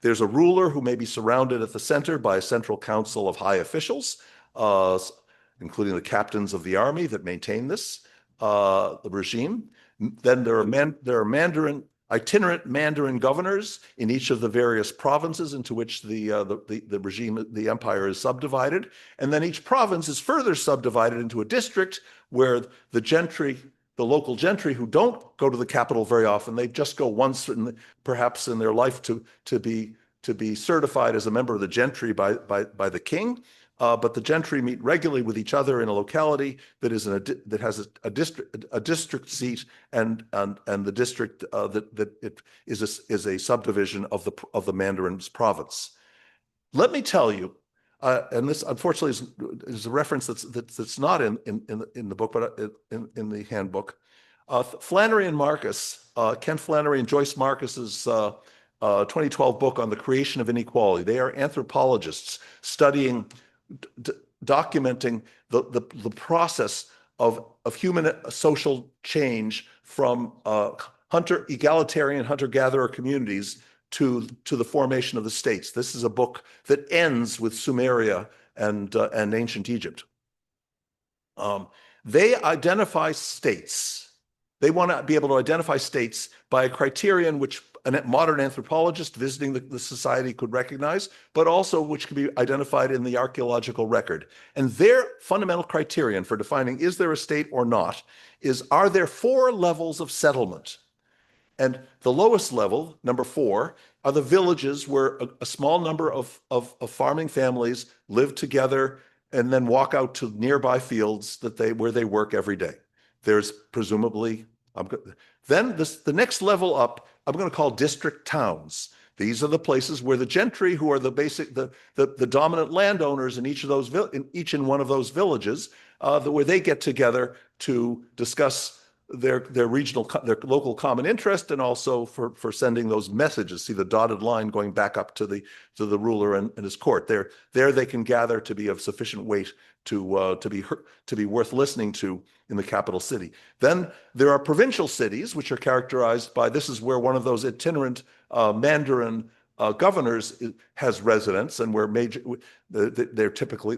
there's a ruler who may be surrounded at the center by a central council of high officials, including the captains of the army that maintain the regime. Then there are itinerant Mandarin governors in each of the various provinces into which the regime, the empire, is subdivided. And then each province is further subdivided into a district where the local gentry who don't go to the capital very often, they just go once perhaps in their life to be certified as a member of the gentry by the king. But the gentry meet regularly with each other in a locality that has a district seat, and the district that it is a subdivision of the Mandarin's province. Let me tell you, and this unfortunately is a reference that's not in the book, but in the handbook. Flannery and Marcus, Ken Flannery and Joyce Marcus's 2012 book on the creation of inequality. They are anthropologists studying, documenting the process of human social change from egalitarian hunter-gatherer communities to the formation of the states. This is a book that ends with Sumeria and ancient Egypt. They identify states. They want to be able to identify states by a criterion which a modern anthropologist visiting the society could recognize, but also which can be identified in the archaeological record. And their fundamental criterion for defining is there a state or not is, are there 4 levels of settlement? And the lowest level, number 4, are the villages where a small number of farming families live together and then walk out to nearby fields where they work every day. There's presumably, then the next level up, I'm going to call district towns. These are the places where the gentry, who are the dominant landowners in each one of those villages, where they get together to discuss their local common interest, and also for sending those messages. See the dotted line going back up to the ruler and his court. There they can gather to be of sufficient weight to be worth listening to in the capital city. Then there are provincial cities, which are characterized by, this is where one of those itinerant Mandarin governors has residence, and where they're typically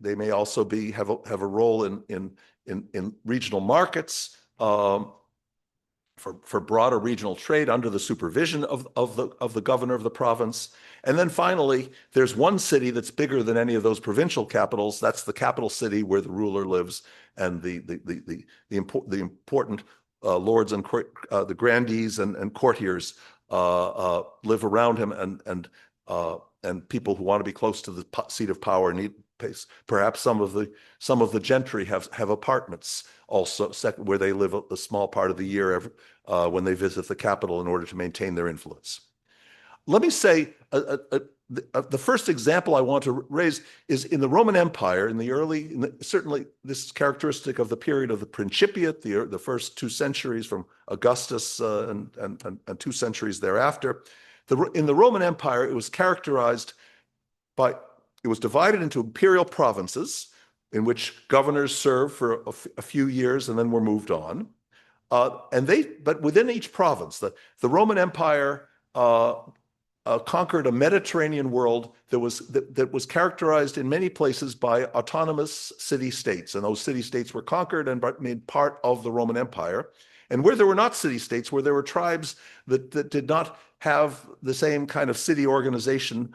they may also have a role in regional markets, for broader regional trade under the supervision of the governor of the province. And then finally, there's one city that's bigger than any of those provincial capitals. That's the capital city where the ruler lives, and the important lords and the grandees and courtiers live around him, and people who want to be close to the seat of power need pace. Perhaps some of the gentry have apartments also where they live a small part of the year when they visit the capital in order to maintain their influence. Let me say the first example I want to raise is in the Roman Empire certainly this is characteristic of the period of the Principiate, the first 2 centuries from Augustus and 2 centuries thereafter. In the Roman Empire, it was characterized by, it was divided into imperial provinces in which governors served for a few years and then were moved on. But within each province, the Roman Empire conquered a Mediterranean world that was characterized in many places by autonomous city-states. And those city-states were conquered and made part of the Roman Empire. And where there were not city-states, where there were tribes that did not have the same kind of city organization,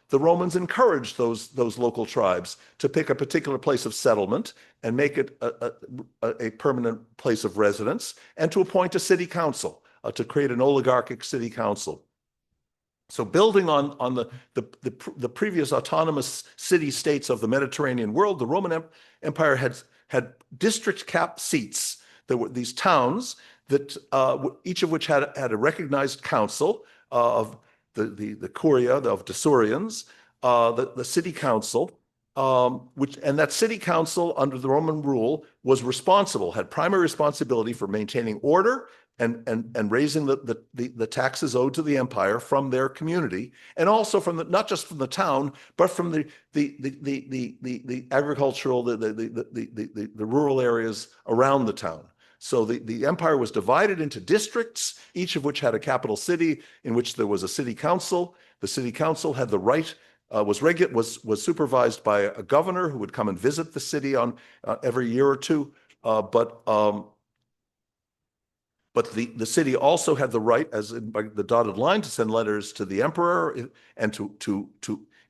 the Romans encouraged those local tribes to pick a particular place of settlement and make it a permanent place of residence, and to appoint a city council, to create an oligarchic city council. So building on the previous autonomous city-states of the Mediterranean world, the Roman Empire had district cap seats. There were these towns that each of which had a recognized council of the curia of Decurions, the city council, and that city council under the Roman rule had primary responsibility for maintaining order and raising the taxes owed to the empire from their community, and also not just from the town, but from the agricultural, the rural areas around the town. So the empire was divided into districts, each of which had a capital city in which there was a city council. The city council had the right, was supervised by a governor who would come and visit the city on every year or two. But the city also had the right, as in by the dotted line, to send letters to the emperor, and to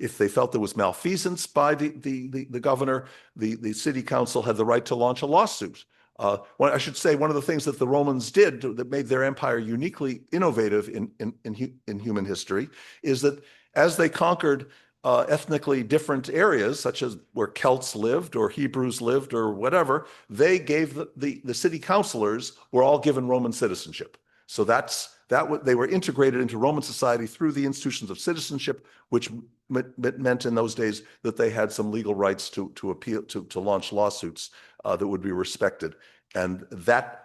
if they felt there was malfeasance by the governor, the city council had the right to launch a lawsuit. I should say, one of the things that the Romans did that made their empire uniquely innovative in human history is that as they conquered ethnically different areas, such as where Celts lived or Hebrews lived or whatever, they gave the city councilors were all given Roman citizenship. So they were integrated into Roman society through the institutions of citizenship, which meant in those days that they had some legal rights to appeal, to launch lawsuits that would be respected. And that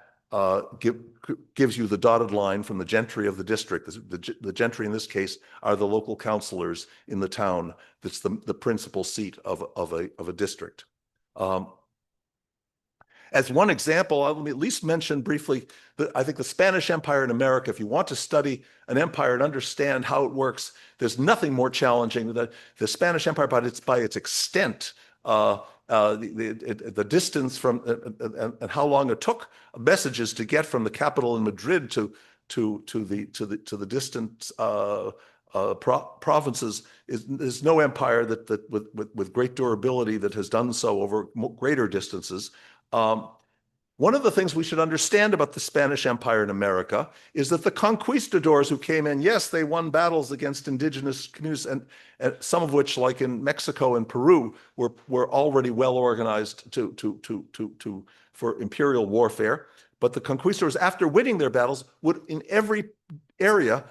gives you the dotted line from the gentry of the district. The gentry in this case are the local councilors in the town that's the principal seat of a district. As one example, let me at least mention briefly that I think the Spanish Empire in America, if you want to study an empire and understand how it works, there's nothing more challenging than the Spanish Empire by its extent the distance from and how long it took messages to get from the capital in Madrid to the distant provinces. There's no empire that with great durability that has done so over greater distances. One of the things we should understand about the Spanish Empire in America is that the conquistadors who came in, yes, they won battles against indigenous communities, and some of which, like in Mexico and Peru, were already well organized for imperial warfare. But the conquistadors, after winning their battles, would in every area,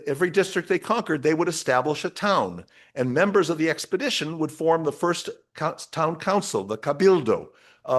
every district they conquered, they would establish a town, and members of the expedition would form the first town council, the cabildo,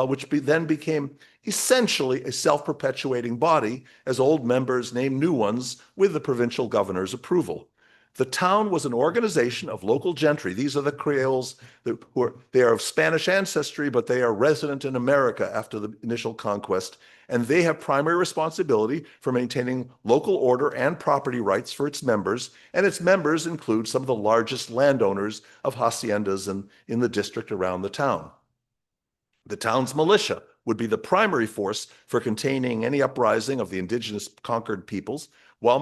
which then became essentially a self-perpetuating body as old members named new ones with the provincial governor's approval. The town was an organization of local gentry. These are the Creoles they are of Spanish ancestry, but they are resident in America after the initial conquest, and they have primary responsibility for maintaining local order and property rights for its members, and its members include some of the largest landowners of haciendas in the district around the town. The town's militia would be the primary force for containing any uprising of the indigenous conquered peoples, while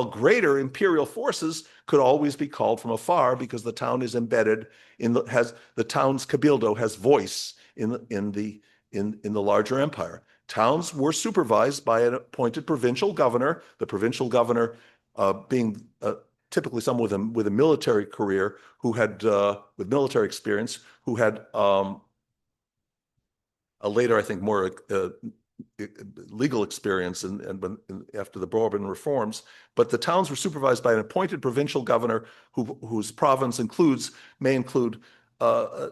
greater imperial forces could always be called from afar because the town is embedded the town's cabildo has voice in the larger empire. Towns were supervised by an appointed provincial governor, the provincial governor being typically someone with a military career with military experience who had later, I think, more legal experience after the Bourbon reforms. But the towns were supervised by an appointed provincial governor whose province may include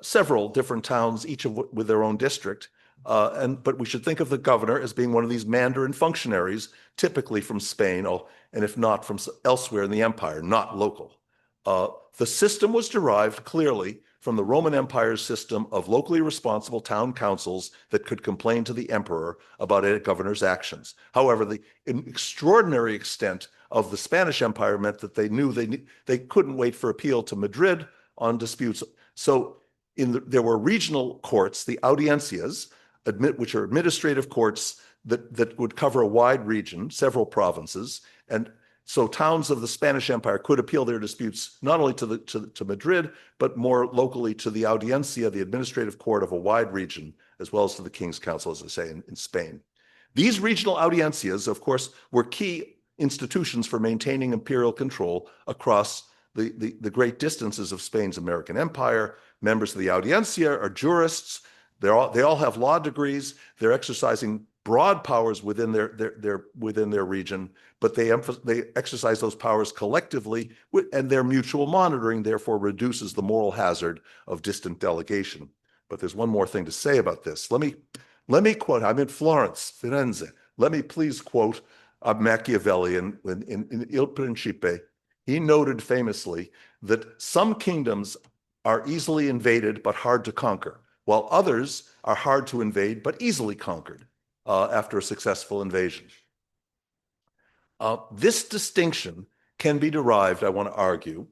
several different towns, each with their own district. But we should think of the governor as being one of these Mandarin functionaries, typically from Spain, and if not from elsewhere in the empire, not local. The system was derived clearly from the Roman Empire's system of locally responsible town councils that could complain to the emperor about a governor's actions. However, the extraordinary extent of the Spanish Empire meant that they knew they couldn't wait for appeal to Madrid on disputes. So there were regional courts, the audiencias, which are administrative courts that would cover a wide region, several provinces, and so towns of the Spanish Empire could appeal their disputes not only to Madrid, but more locally to the audiencia, the administrative court of a wide region, as well as to the King's Council, as I say, in Spain. These regional audiencias, of course, were key institutions for maintaining imperial control across the great distances of Spain's American empire. Members of the audiencia are jurists. They all have law degrees. They're exercising broad powers within their region, but they exercise those powers collectively, and their mutual monitoring therefore reduces the moral hazard of distant delegation. But there's one more thing to say about this. Let me quote. I'm in Florence, Firenze. Let me please quote Machiavelli in Il Principe. He noted famously that some kingdoms are easily invaded but hard to conquer, while others are hard to invade but easily conquered after a successful invasion. This distinction can be derived, I want to argue,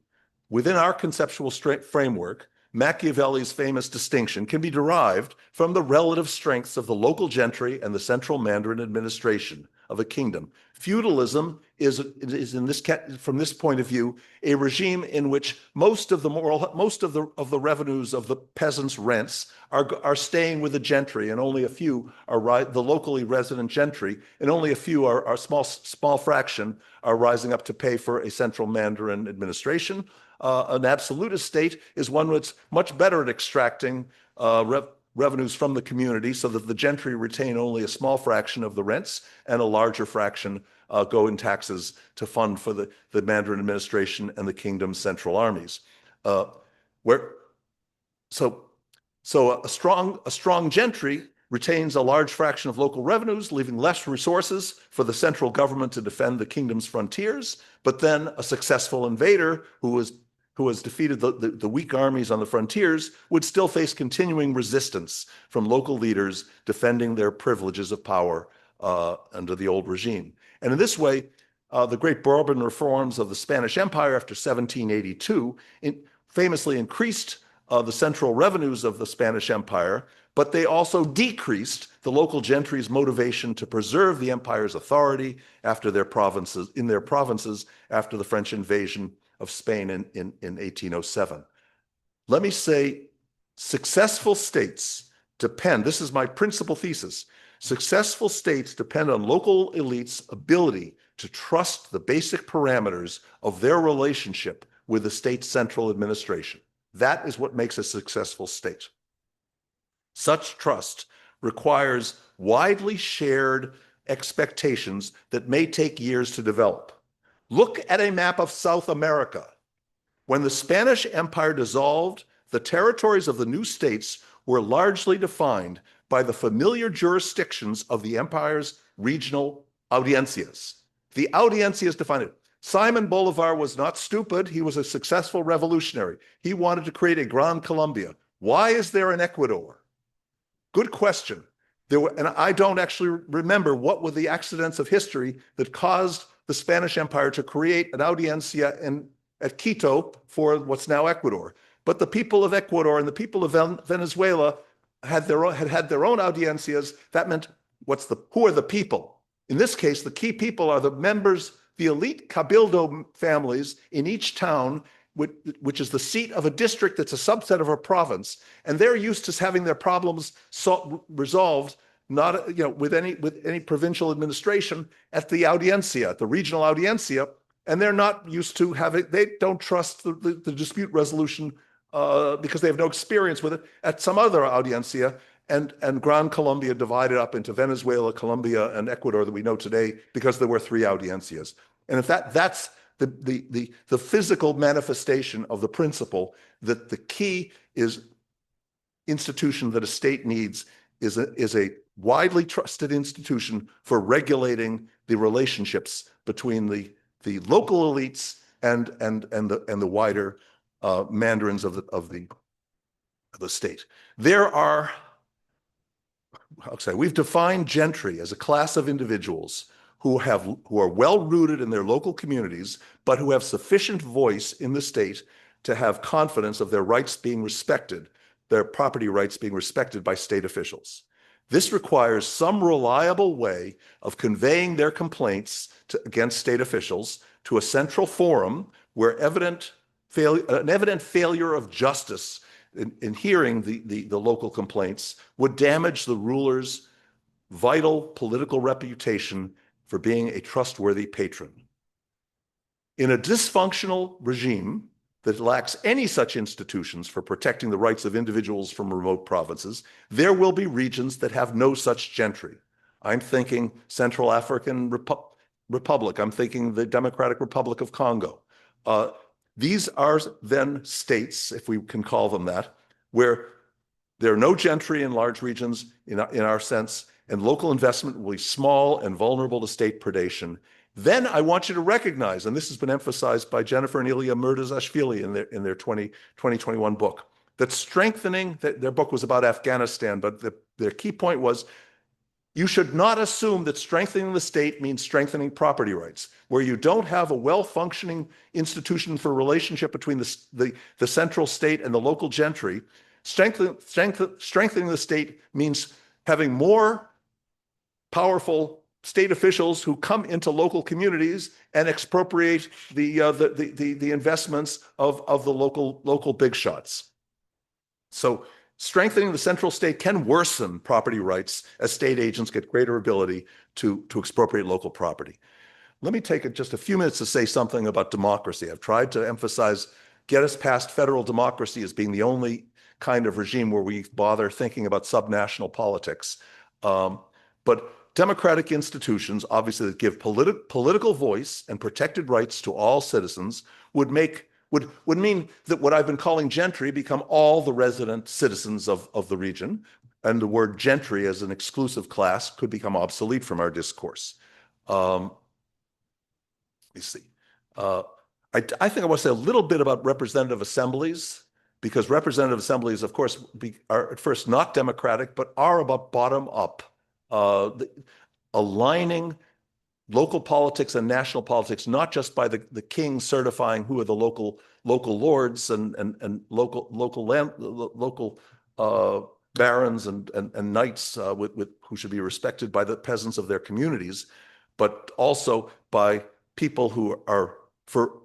within our conceptual framework. Machiavelli's famous distinction can be derived from the relative strengths of the local gentry and the central Mandarin administration of a kingdom. Feudalism is from this point of view, a regime in which most of the revenues of the peasants' rents are staying with the gentry, and only a few are the locally resident gentry, and only a few are small fraction are rising up to pay for a central Mandarin administration. An absolutist state is one that's much better at extracting revenues from the community so that the gentry retain only a small fraction of the rents and a larger fraction go in taxes to fund for the Mandarin administration and the kingdom's central armies. So a strong gentry retains a large fraction of local revenues, leaving less resources for the central government to defend the kingdom's frontiers. But then a successful invader who has defeated the weak armies on the frontiers would still face continuing resistance from local leaders defending their privileges of power under the old regime. And in this way, the great Bourbon reforms of the Spanish Empire after 1782 famously increased the central revenues of the Spanish Empire, but they also decreased the local gentry's motivation to preserve the empire's authority after in their provinces after the French invasion of Spain in 1807. Let me say, successful states depend, this is my principal thesis, successful states depend on local elites' ability to trust the basic parameters of their relationship with the state's central administration. That is what makes a successful state. Such trust requires widely shared expectations that may take years to develop. Look at a map of South America. When the Spanish Empire dissolved, the territories of the new states were largely defined by the familiar jurisdictions of the empire's regional audiencias. The audiencias defined it. Simon Bolivar was not stupid. He was a successful revolutionary. He wanted to create a Gran Colombia. Why is there an Ecuador? Good question. And I don't actually remember what were the accidents of history that caused the Spanish Empire to create an audiencia at Quito for what's now Ecuador. But the people of Ecuador and the people of Venezuela had their own audiencias. That meant who are the people? In this case, the key people are the members, the elite cabildo families in each town, which is the seat of a district that's a subset of a province, and they're used to having their problems resolved not with any provincial administration at the audiencia, at the regional audiencia, and they're not used to they don't trust the dispute resolution because they have no experience with it at some other audiencia. And Gran Colombia divided up into Venezuela, Colombia, and Ecuador that we know today because there were 3 audiencias. And if that's the physical manifestation of the principle that the key is institution that a state needs is a widely trusted institution for regulating the relationships between the local elites and the wider mandarins of the state. We've defined gentry as a class of individuals who are well-rooted in their local communities, but who have sufficient voice in the state to have confidence of their rights being respected, their property rights being respected by state officials. This requires some reliable way of conveying their complaints against state officials to a central forum where an evident failure of justice in hearing the local complaints would damage the ruler's vital political reputation for being a trustworthy patron. In a dysfunctional regime that lacks any such institutions for protecting the rights of individuals from remote provinces, there will be regions that have no such gentry. I'm thinking Central African Republic. I'm thinking the Democratic Republic of Congo. These are then states, if we can call them that, where there are no gentry in large regions in our sense, and local investment will be small and vulnerable to state predation. Then I want you to recognize, and this has been emphasized by Jennifer and Ilya Murdazashvili in their 2021 book, that strengthening, their book was about Afghanistan, but their key point was, you should not assume that strengthening the state means strengthening property rights. Where you don't have a well-functioning institution for relationship between the central state and the local gentry, strengthening the state means having more powerful state officials who come into local communities and expropriate the investments of the local big shots. So strengthening the central state can worsen property rights as state agents get greater ability to expropriate local property. Let me take just a few minutes to say something about democracy. I've tried to emphasize, get us past federal democracy as being the only kind of regime where we bother thinking about subnational politics. But democratic institutions, obviously, that give political voice and protected rights to all citizens would mean that what I've been calling gentry become all the resident citizens of the region, and the word gentry as an exclusive class could become obsolete from our discourse. Let me see. I think I want to say a little bit about representative assemblies, because representative assemblies, of course, are at first not democratic, but are about bottom up, aligning local politics and national politics, not just by the king certifying who are the local lords and local barons and knights who should be respected by the peasants of their communities, but also by people who are, for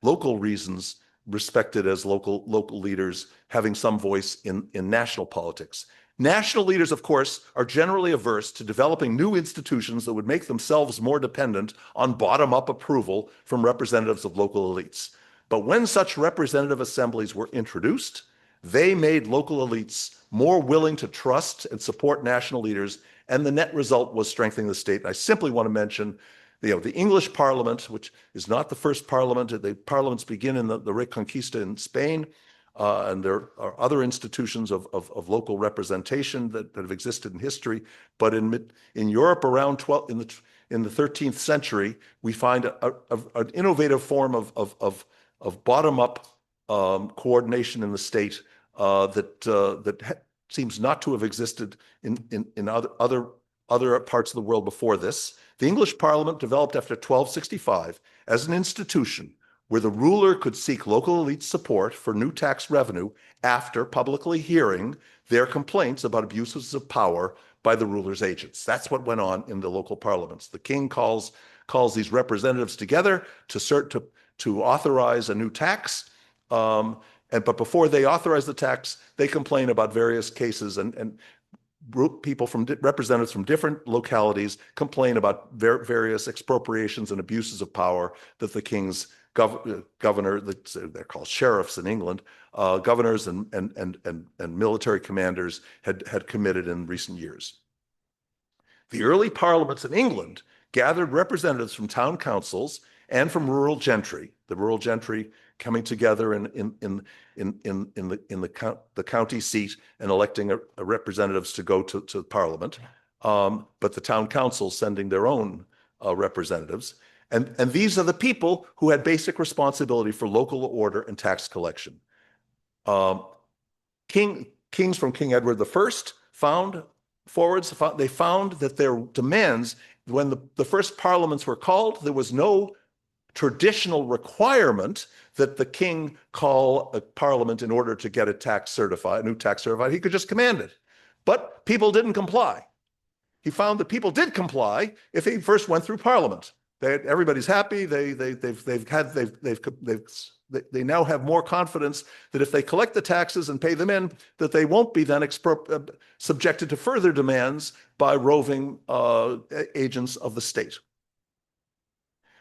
local reasons, respected as local leaders, having some voice in national politics. National leaders, of course, are generally averse to developing new institutions that would make themselves more dependent on bottom-up approval from representatives of local elites. But when such representative assemblies were introduced, they made local elites more willing to trust and support national leaders, and the net result was strengthening the state. I simply want to mention the English Parliament, which is not the first parliament. The parliaments begin in the Reconquista in Spain, and there are other institutions of local representation that have existed in history. But in Europe around in the 13th century, we find an innovative form of bottom-up coordination in the state that seems not to have existed in other parts of the world before this. The English Parliament developed after 1265 as an institution where the ruler could seek local elite support for new tax revenue after publicly hearing their complaints about abuses of power by the ruler's agents. That's what went on in the local parliaments. The king calls these representatives together to authorize a new tax, but before they authorize the tax, they complain about various cases, and people representatives from different localities complain about various expropriations and abuses of power that the king's governor, they're called sheriffs in England, governors and military commanders had committed in recent years. The early parliaments in England gathered representatives from town councils and from rural gentry, the rural gentry coming together in the county seat and electing representatives to go to Parliament, but the town council sending their own representatives. And these are the people who had basic responsibility for local order and tax collection. Kings from King Edward I found that their demands, when the first parliaments were called, there was no traditional requirement that the king call a parliament in order to get a new tax certified. He could just command it. But people didn't comply. He found that people did comply if he first went through parliament. Everybody's happy. They now have more confidence that if they collect the taxes and pay them in, that they won't be then subjected to further demands by roving agents of the state.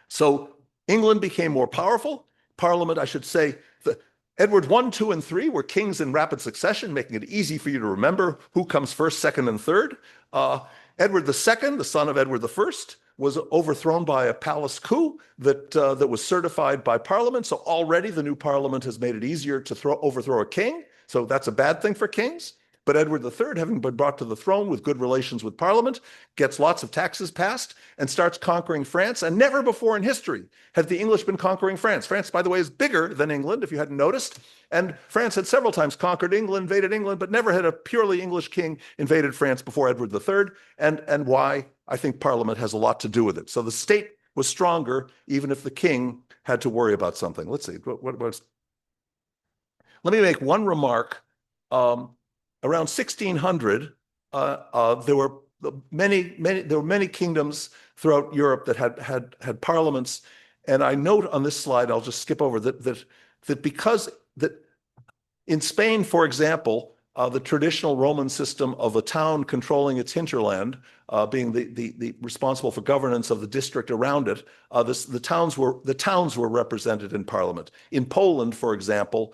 So England became more powerful. Parliament, I should say, Edward I, II, and III were kings in rapid succession, making it easy for you to remember who comes first, second, and third. Edward II, the son of Edward I, was overthrown by a palace coup that was certified by Parliament. So already the new Parliament has made it easier to overthrow a king. So that's a bad thing for kings. But Edward III, having been brought to the throne with good relations with Parliament, gets lots of taxes passed and starts conquering France. And never before in history had the English been conquering France. France, by the way, is bigger than England, if you hadn't noticed. And France had several times conquered England, invaded England, but never had a purely English king invaded France before Edward III. And why? I think Parliament has a lot to do with it. So the state was stronger, even if the king had to worry about something. Let's see. Let me make one remark. Around 1600, there were many kingdoms throughout Europe that had parliaments, and I note on this slide, I'll just skip over that because in Spain, for example, the traditional Roman system of a town controlling its hinterland, being the responsible for governance of the district around it, the towns were represented in parliament. In Poland, for example,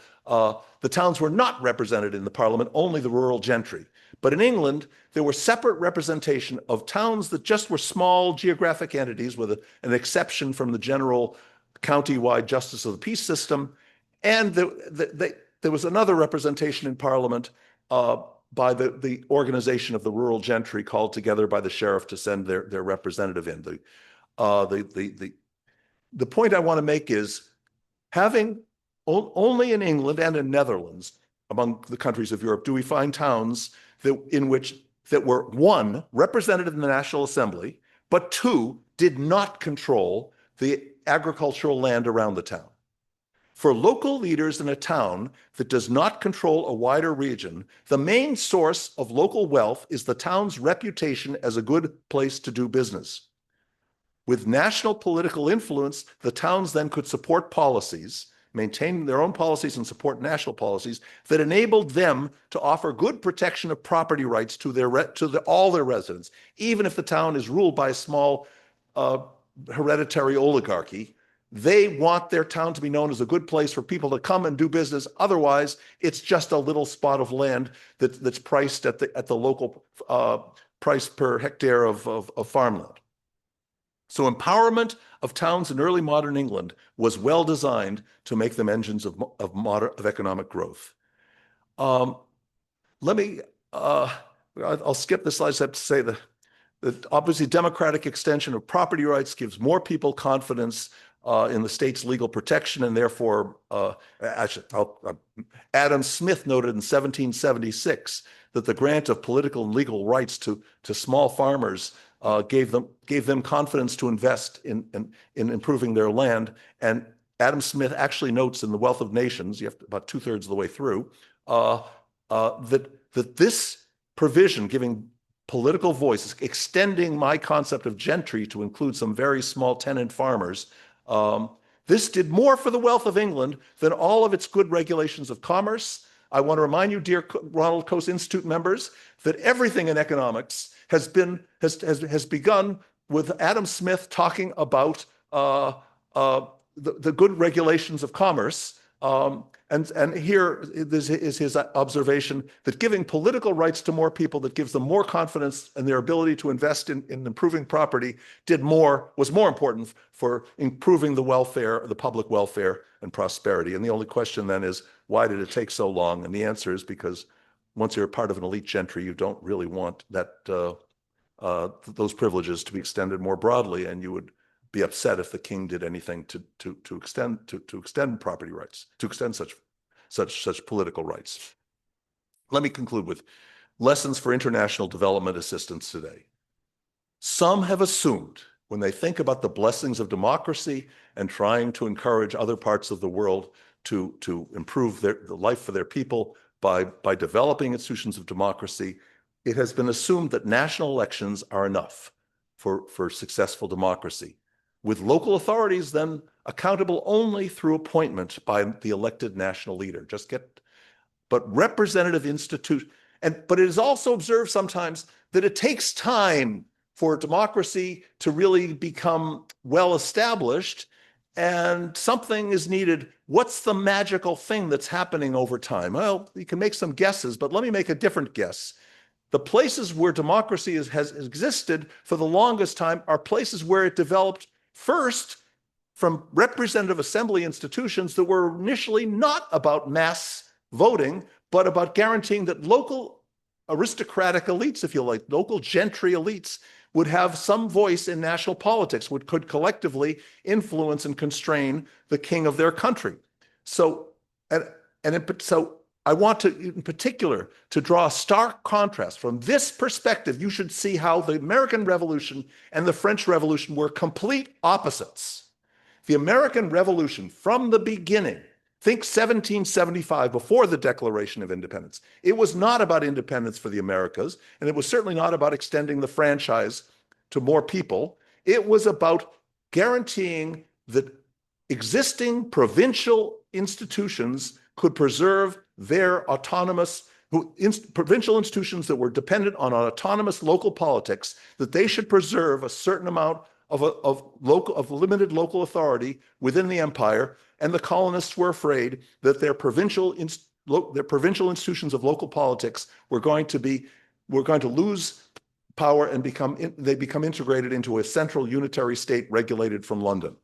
the towns were not represented in the parliament, only the rural gentry. But in England, there were separate representation of towns that just were small geographic entities with an exception from the general county-wide justice of the peace system. And there was another representation in parliament by the organization of the rural gentry called together by the sheriff to send their representative in. The point I want to make is having only in England and in Netherlands, among the countries of Europe, do we find towns that were, one, represented in the National Assembly, but two, did not control the agricultural land around the town. For local leaders in a town that does not control a wider region, the main source of local wealth is the town's reputation as a good place to do business. With national political influence, the towns then could support policies, maintain their own policies and support national policies that enabled them to offer good protection of property rights to all their residents, even if the town is ruled by a small hereditary oligarchy. They want their town to be known as a good place for people to come and do business. Otherwise, it's just a little spot of land that's priced at the local price per hectare of farmland. So empowerment of towns in early modern England was well designed to make them engines of economic growth. I'll skip this slide. I just have to say that obviously democratic extension of property rights gives more people confidence in the state's legal protection, and therefore, Adam Smith noted in 1776 that the grant of political and legal rights to small farmers gave them confidence to invest in improving their land. And Adam Smith actually notes in The Wealth of Nations, you have to, about 2/3 of the way through, that this provision giving political voice, extending my concept of gentry to include some very small tenant farmers, this did more for the wealth of England than all of its good regulations of commerce. I want to remind you, dear Ronald Coase Institute members, that everything in economics has begun with Adam Smith talking about the good regulations of commerce. And here is his observation that giving political rights to more people, that gives them more confidence in their ability to invest in improving property, was more important for improving the welfare, the public welfare and prosperity. And the only question then is, why did it take so long? And the answer is because once you're a part of an elite gentry, you don't really want those privileges to be extended more broadly, and you would be upset if the king did anything to extend property rights, to extend such political rights. Let me conclude with lessons for international development assistance today. Some have assumed, when they think about the blessings of democracy and trying to encourage other parts of the world to improve the life for their people by developing institutions of democracy, it has been assumed that national elections are enough for successful democracy, with local authorities then accountable only through appointment by the elected national leader. But representative institute, but it is also observed sometimes that it takes time for democracy to really become well established, and something is needed. What's the magical thing that's happening over time? Well, you can make some guesses, but let me make a different guess. The places where democracy has existed for the longest time are places where it developed first from representative assembly institutions that were initially not about mass voting, but about guaranteeing that local aristocratic elites, if you like, local gentry elites, would have some voice in national politics, could collectively influence and constrain the king of their country. So I want to, in particular, to draw a stark contrast. From this perspective, you should see how the American Revolution and the French Revolution were complete opposites. The American Revolution, from the beginning, think 1775, before the Declaration of Independence, it was not about independence for the Americas, and it was certainly not about extending the franchise to more people. It was about guaranteeing that existing provincial institutions could preserve their provincial institutions that were dependent on autonomous local politics, that they should preserve a certain amount of limited local authority within the empire. And the colonists were afraid that their provincial institutions of local politics were going to lose power and become integrated into a central unitary state regulated from London.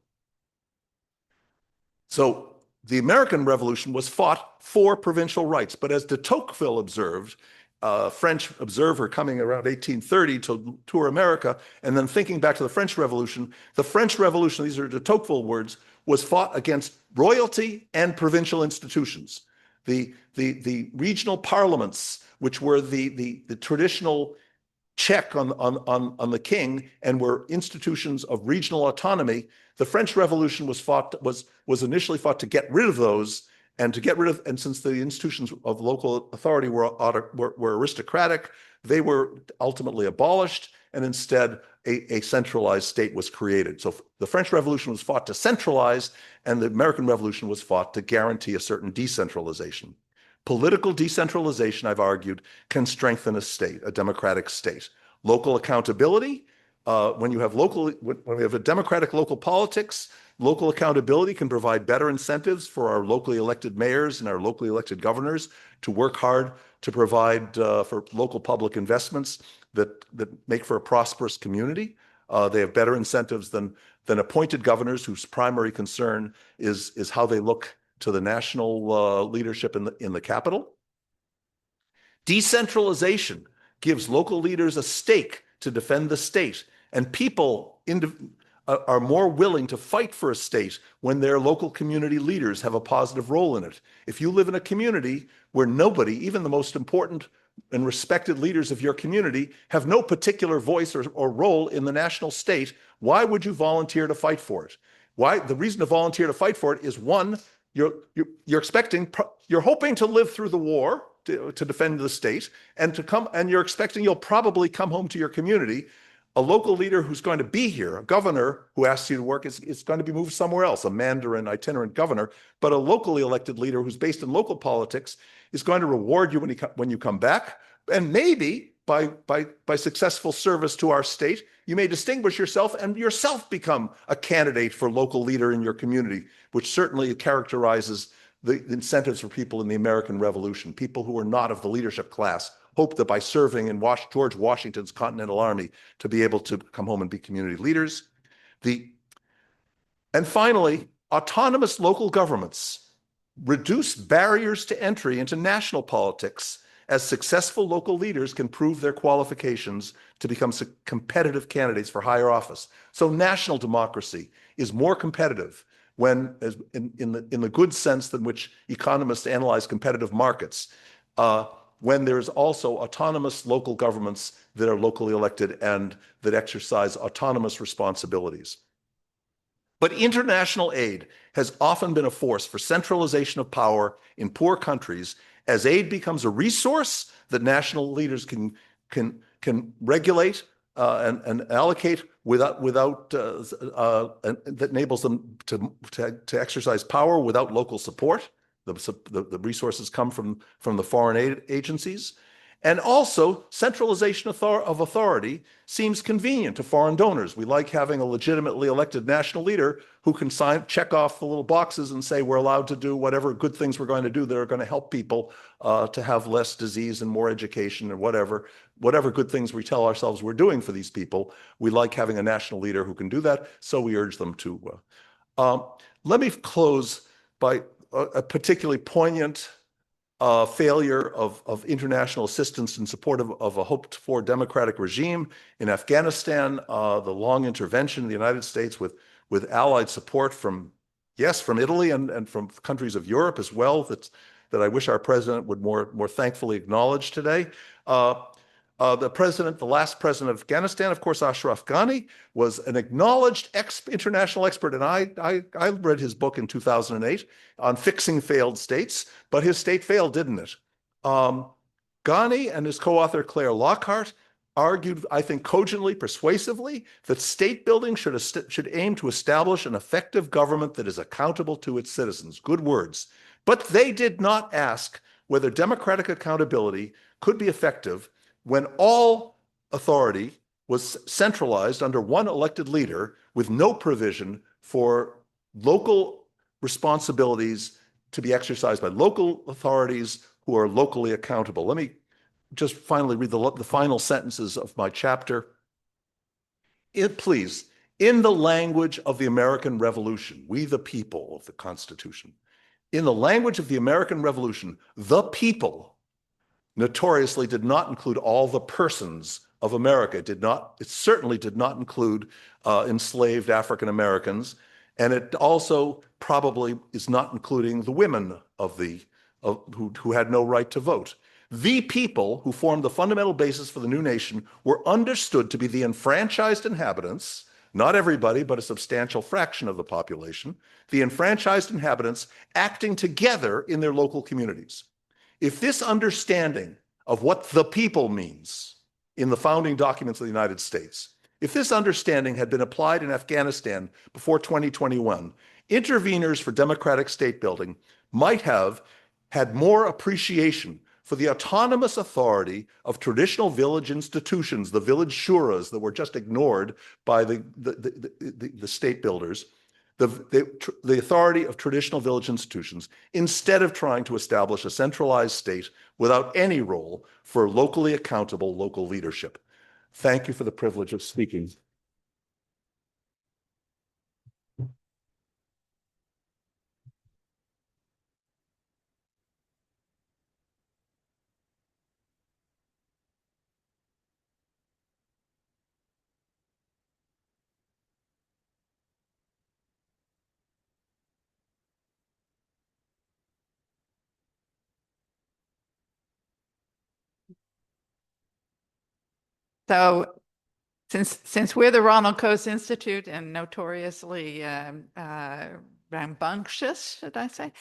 So the American Revolution was fought for provincial rights, but as de Tocqueville observed, a French observer coming around 1830 to tour America, and then thinking back to the French Revolution, these are de Tocqueville words, was fought against royalty and provincial institutions. The regional parliaments, which were the traditional check on the king and were institutions of regional autonomy. The French Revolution was initially fought to get rid of those, and since the institutions of local authority were aristocratic, they were ultimately abolished, and instead a centralized state was created. So the French Revolution was fought to centralize, and the American Revolution was fought to guarantee a certain decentralization. Political decentralization, I've argued, can strengthen a state, a democratic state. Local accountability, when we have a democratic local politics, local accountability can provide better incentives for our locally elected mayors and our locally elected governors to work hard to provide for local public investments that make for a prosperous community. They have better incentives than appointed governors whose primary concern is how they look to the national leadership in the capital. Decentralization gives local leaders a stake to defend the state, and people are more willing to fight for a state when their local community leaders have a positive role in it. If you live in a community where nobody, even the most important and respected leaders of your community, have no particular voice or role in the national state, why would you volunteer to fight for it? Why? The reason to volunteer to fight for it is, one, you're hoping to live through the war to defend the state, and you're expecting you'll probably come home to your community. A local leader who's going to be here, a governor who asks you to work, is going to be moved somewhere else, a mandarin, itinerant governor. But a locally elected leader who's based in local politics is going to reward you when you come back, and maybe by successful service to our state, you may distinguish yourself and yourself become a candidate for local leader in your community, which certainly characterizes the incentives for people in the American Revolution. People who were not of the leadership class hoped that by serving in George Washington's Continental Army to be able to come home and be community leaders. And finally, autonomous local governments reduce barriers to entry into national politics, as successful local leaders can prove their qualifications to become competitive candidates for higher office. So national democracy is more competitive when, in the good sense in which economists analyze competitive markets, when there's also autonomous local governments that are locally elected and that exercise autonomous responsibilities. But international aid has often been a force for centralization of power in poor countries, as aid becomes a resource that national leaders can regulate and allocate that enables them to exercise power without local support. The resources come from the foreign aid agencies. And also, centralization of authority seems convenient to foreign donors. We like having a legitimately elected national leader who can check off the little boxes and say we're allowed to do whatever good things we're going to do that are going to help people to have less disease and more education or whatever good things we tell ourselves we're doing for these people. We like having a national leader who can do that, so we urge them to. Let me close by a particularly poignant failure of international assistance in support of a hoped-for democratic regime in Afghanistan, the long intervention in the United States with allied support from Italy and from countries of Europe as well, that I wish our president would more thankfully acknowledge today. The last president of Afghanistan, of course, Ashraf Ghani, was an acknowledged international expert, and I read his book in 2008 on fixing failed states, but his state failed, didn't it? Ghani and his co-author Claire Lockhart argued, I think cogently, persuasively, that state building should aim to establish an effective government that is accountable to its citizens. Good words. But they did not ask whether democratic accountability could be effective when all authority was centralized under one elected leader with no provision for local responsibilities to be exercised by local authorities who are locally accountable. Let me just finally read the final sentences of my chapter. Please, in the language of the American Revolution, we the people of the Constitution, in the language of the American Revolution, the people notoriously did not include all the persons of America. It certainly did not include enslaved African Americans, and it also probably is not including the women who had no right to vote. The people who formed the fundamental basis for the new nation were understood to be the enfranchised inhabitants, not everybody, but a substantial fraction of the population, the enfranchised inhabitants acting together in their local communities. If this understanding of what the people means in the founding documents of the United States, if this understanding had been applied in Afghanistan before 2021, interveners for democratic state building might have had more appreciation for the autonomous authority of traditional village institutions, the village shuras that were just ignored by the state builders, the authority of traditional village institutions, instead of trying to establish a centralized state without any role for locally accountable local leadership. Thank you for the privilege of speaking. So since we're the Ronald Coase Institute and notoriously rambunctious, should I say,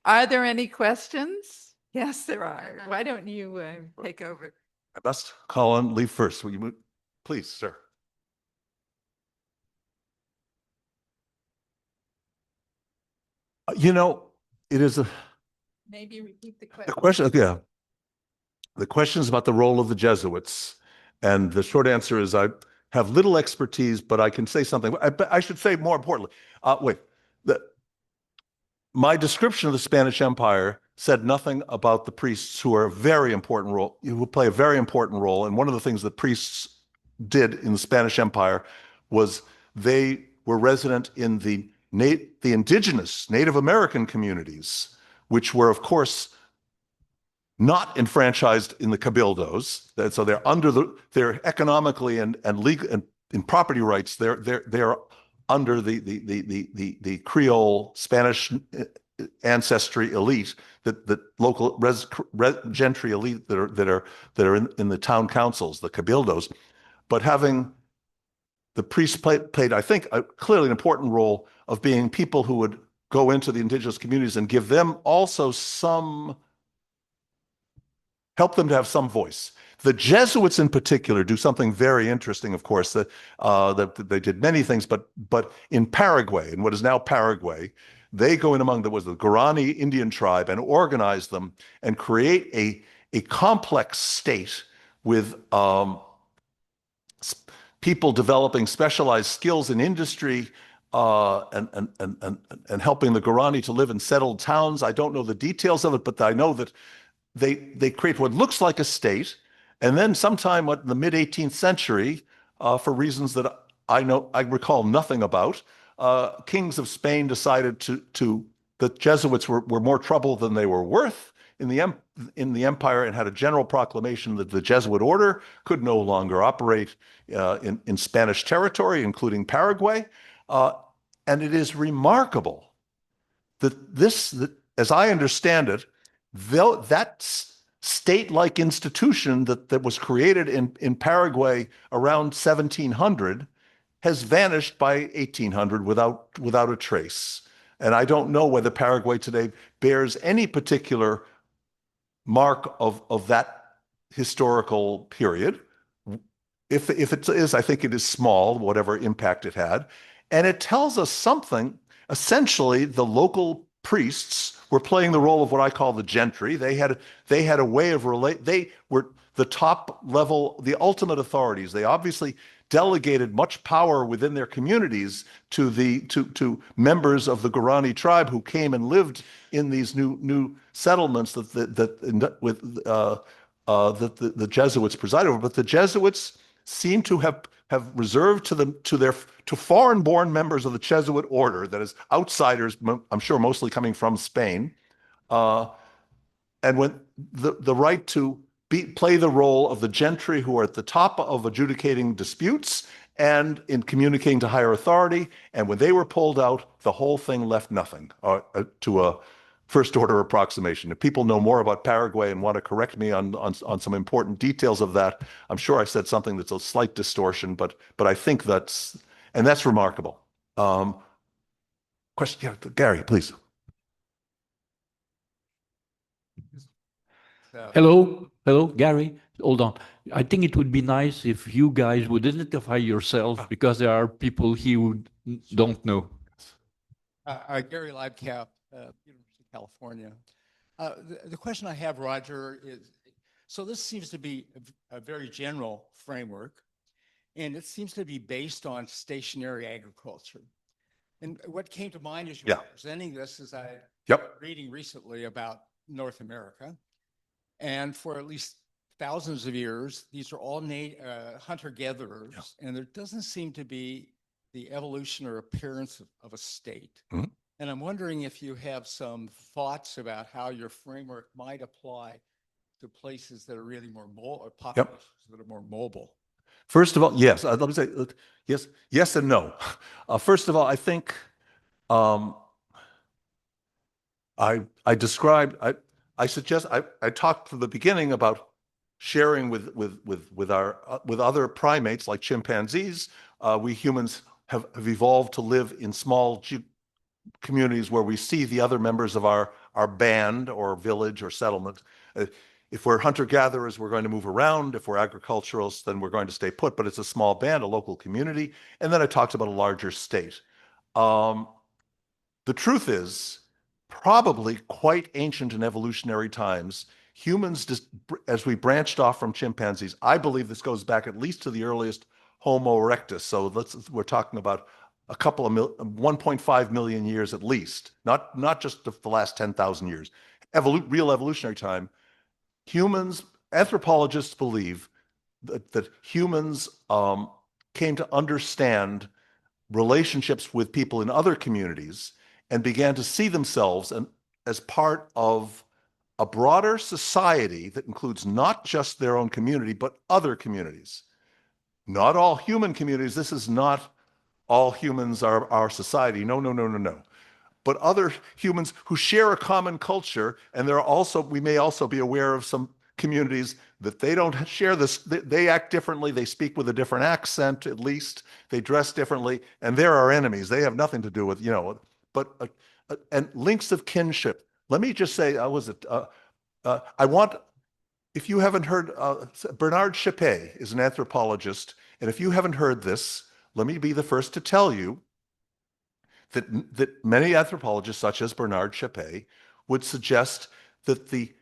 are there any questions? Yes, there are. Why don't you take over? I must call on leave first. Will you move? Please, sir. You know, it is a Maybe repeat the the question. question. Yeah, the question is about the role of the Jesuits, and the short answer is I have little expertise, but I can say something. I should say more importantly. Wait, my description of the Spanish Empire said nothing about the priests who are a very important role, who play a very important role. And one of the things that priests did in the Spanish Empire was they were resident in the indigenous Native American communities, which were, of course, not enfranchised in the cabildos. So they're economically and legal and in property rights, they're under the Creole Spanish ancestry elite, that local gentry elite that are in the town councils, the cabildos. But having the priests played, I think, clearly an important role of being people who would go into the indigenous communities and give them also help them to have some voice. The Jesuits in particular do something very interesting, of course, that they did many things, but in Paraguay, in what is now Paraguay, they go in among the Guarani Indian tribe and organize them and create a complex state with people developing specialized skills in industry, and helping the Guarani to live in settled towns. I don't know the details of it, but I know that they create what looks like a state, and then sometime in the mid-18th century, for reasons that I recall nothing about, kings of Spain decided the Jesuits were more trouble than they were worth in the empire, and had a general proclamation that the Jesuit order could no longer operate in Spanish territory, including Paraguay. And it is remarkable that as I understand it, that state-like institution that was created in Paraguay around 1700 has vanished by 1800 without a trace. And I don't know whether Paraguay today bears any particular mark of that historical period. If it is, I think it is small, whatever impact it had. And it tells us something. Essentially, the local priests were playing the role of what I call the gentry. They had a way of they were the top level, the ultimate authorities. They obviously delegated much power within their communities to members of the Guarani tribe who came and lived in these new settlements that the Jesuits presided over. But the Jesuits seem to have reserved to foreign-born members of the Jesuit order, that is outsiders, I'm sure mostly coming from Spain, and when the right to play the role of the gentry who are at the top of adjudicating disputes and in communicating to higher authority. And when they were pulled out, the whole thing left nothing to first order approximation. If people know more about Paraguay and want to correct me on some important details of that, I'm sure I said something that's a slight distortion, but I think that's remarkable. Question, yeah, Gary, please. Hello, Gary. Hold on. I think it would be nice if you guys would identify yourself because there are people here who don't know. Gary Libcap, University of California. The question I have, Roger, is, so this seems to be a very general framework, and it seems to be based on stationary agriculture. And what came to mind as you were presenting this is I reading recently about North America, and for at least thousands of years, these are all hunter-gatherers, and there doesn't seem to be the evolution or appearance of a state. Mm-hmm. And I'm wondering if you have some thoughts about how your framework might apply to places that are really more mobile, or populations that are more mobile. First of all, yes. Let me say yes and no. First of all, I think I talked from the beginning about sharing with other primates like chimpanzees. We humans have evolved to live in small communities where we see the other members of our band or village or settlement. If we're hunter-gatherers, we're going to move around. If we're agriculturalists, then we're going to stay put. But it's a small band, a local community. And then I talked about a larger state. The truth is, probably quite ancient in evolutionary times, humans, as we branched off from chimpanzees, I believe this goes back at least to the earliest Homo erectus. So we're talking about a couple of 1.5 million years at least, not just the last 10,000 years. Real evolutionary time. Humans, anthropologists believe that humans came to understand relationships with people in other communities and began to see themselves as part of a broader society that includes not just their own community, but other communities. Not all human communities. This is not all humans are our society. No. But other humans who share a common culture, and we may also be aware of some communities that they don't share this. They act differently. They speak with a different accent, at least. They dress differently, and they're our enemies. They have nothing to do with, and links of kinship. Let me just say, if you haven't heard, Bernard Chappé is an anthropologist, and if you haven't heard this, let me be the first to tell you that many anthropologists, such as Bernard Chappé, would suggest that the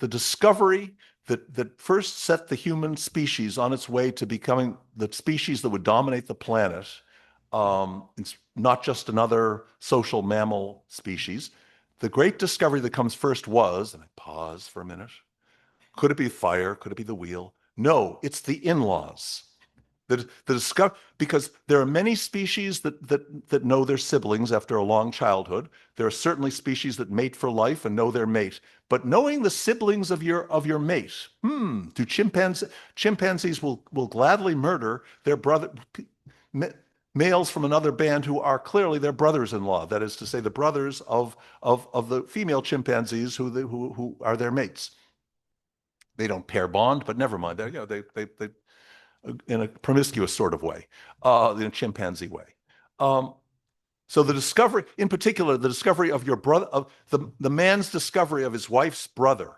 discovery that first set the human species on its way to becoming the species that would dominate the planet, it's not just another social mammal species. The great discovery that comes first was, and I pause for a minute, could it be fire? Could it be the wheel? No, it's the in-laws. Because there are many species that know their siblings after a long childhood. There are certainly species that mate for life and know their mate. But knowing the siblings of your mate, do chimpanzees will gladly murder their males from another band who are clearly their brothers-in-law. That is to say, the brothers of the female chimpanzees who are their mates. They don't pair bond, but never mind. They in a promiscuous sort of way, in a chimpanzee way. So the discovery, in particular, the discovery of your brother, of the man's discovery of his wife's brother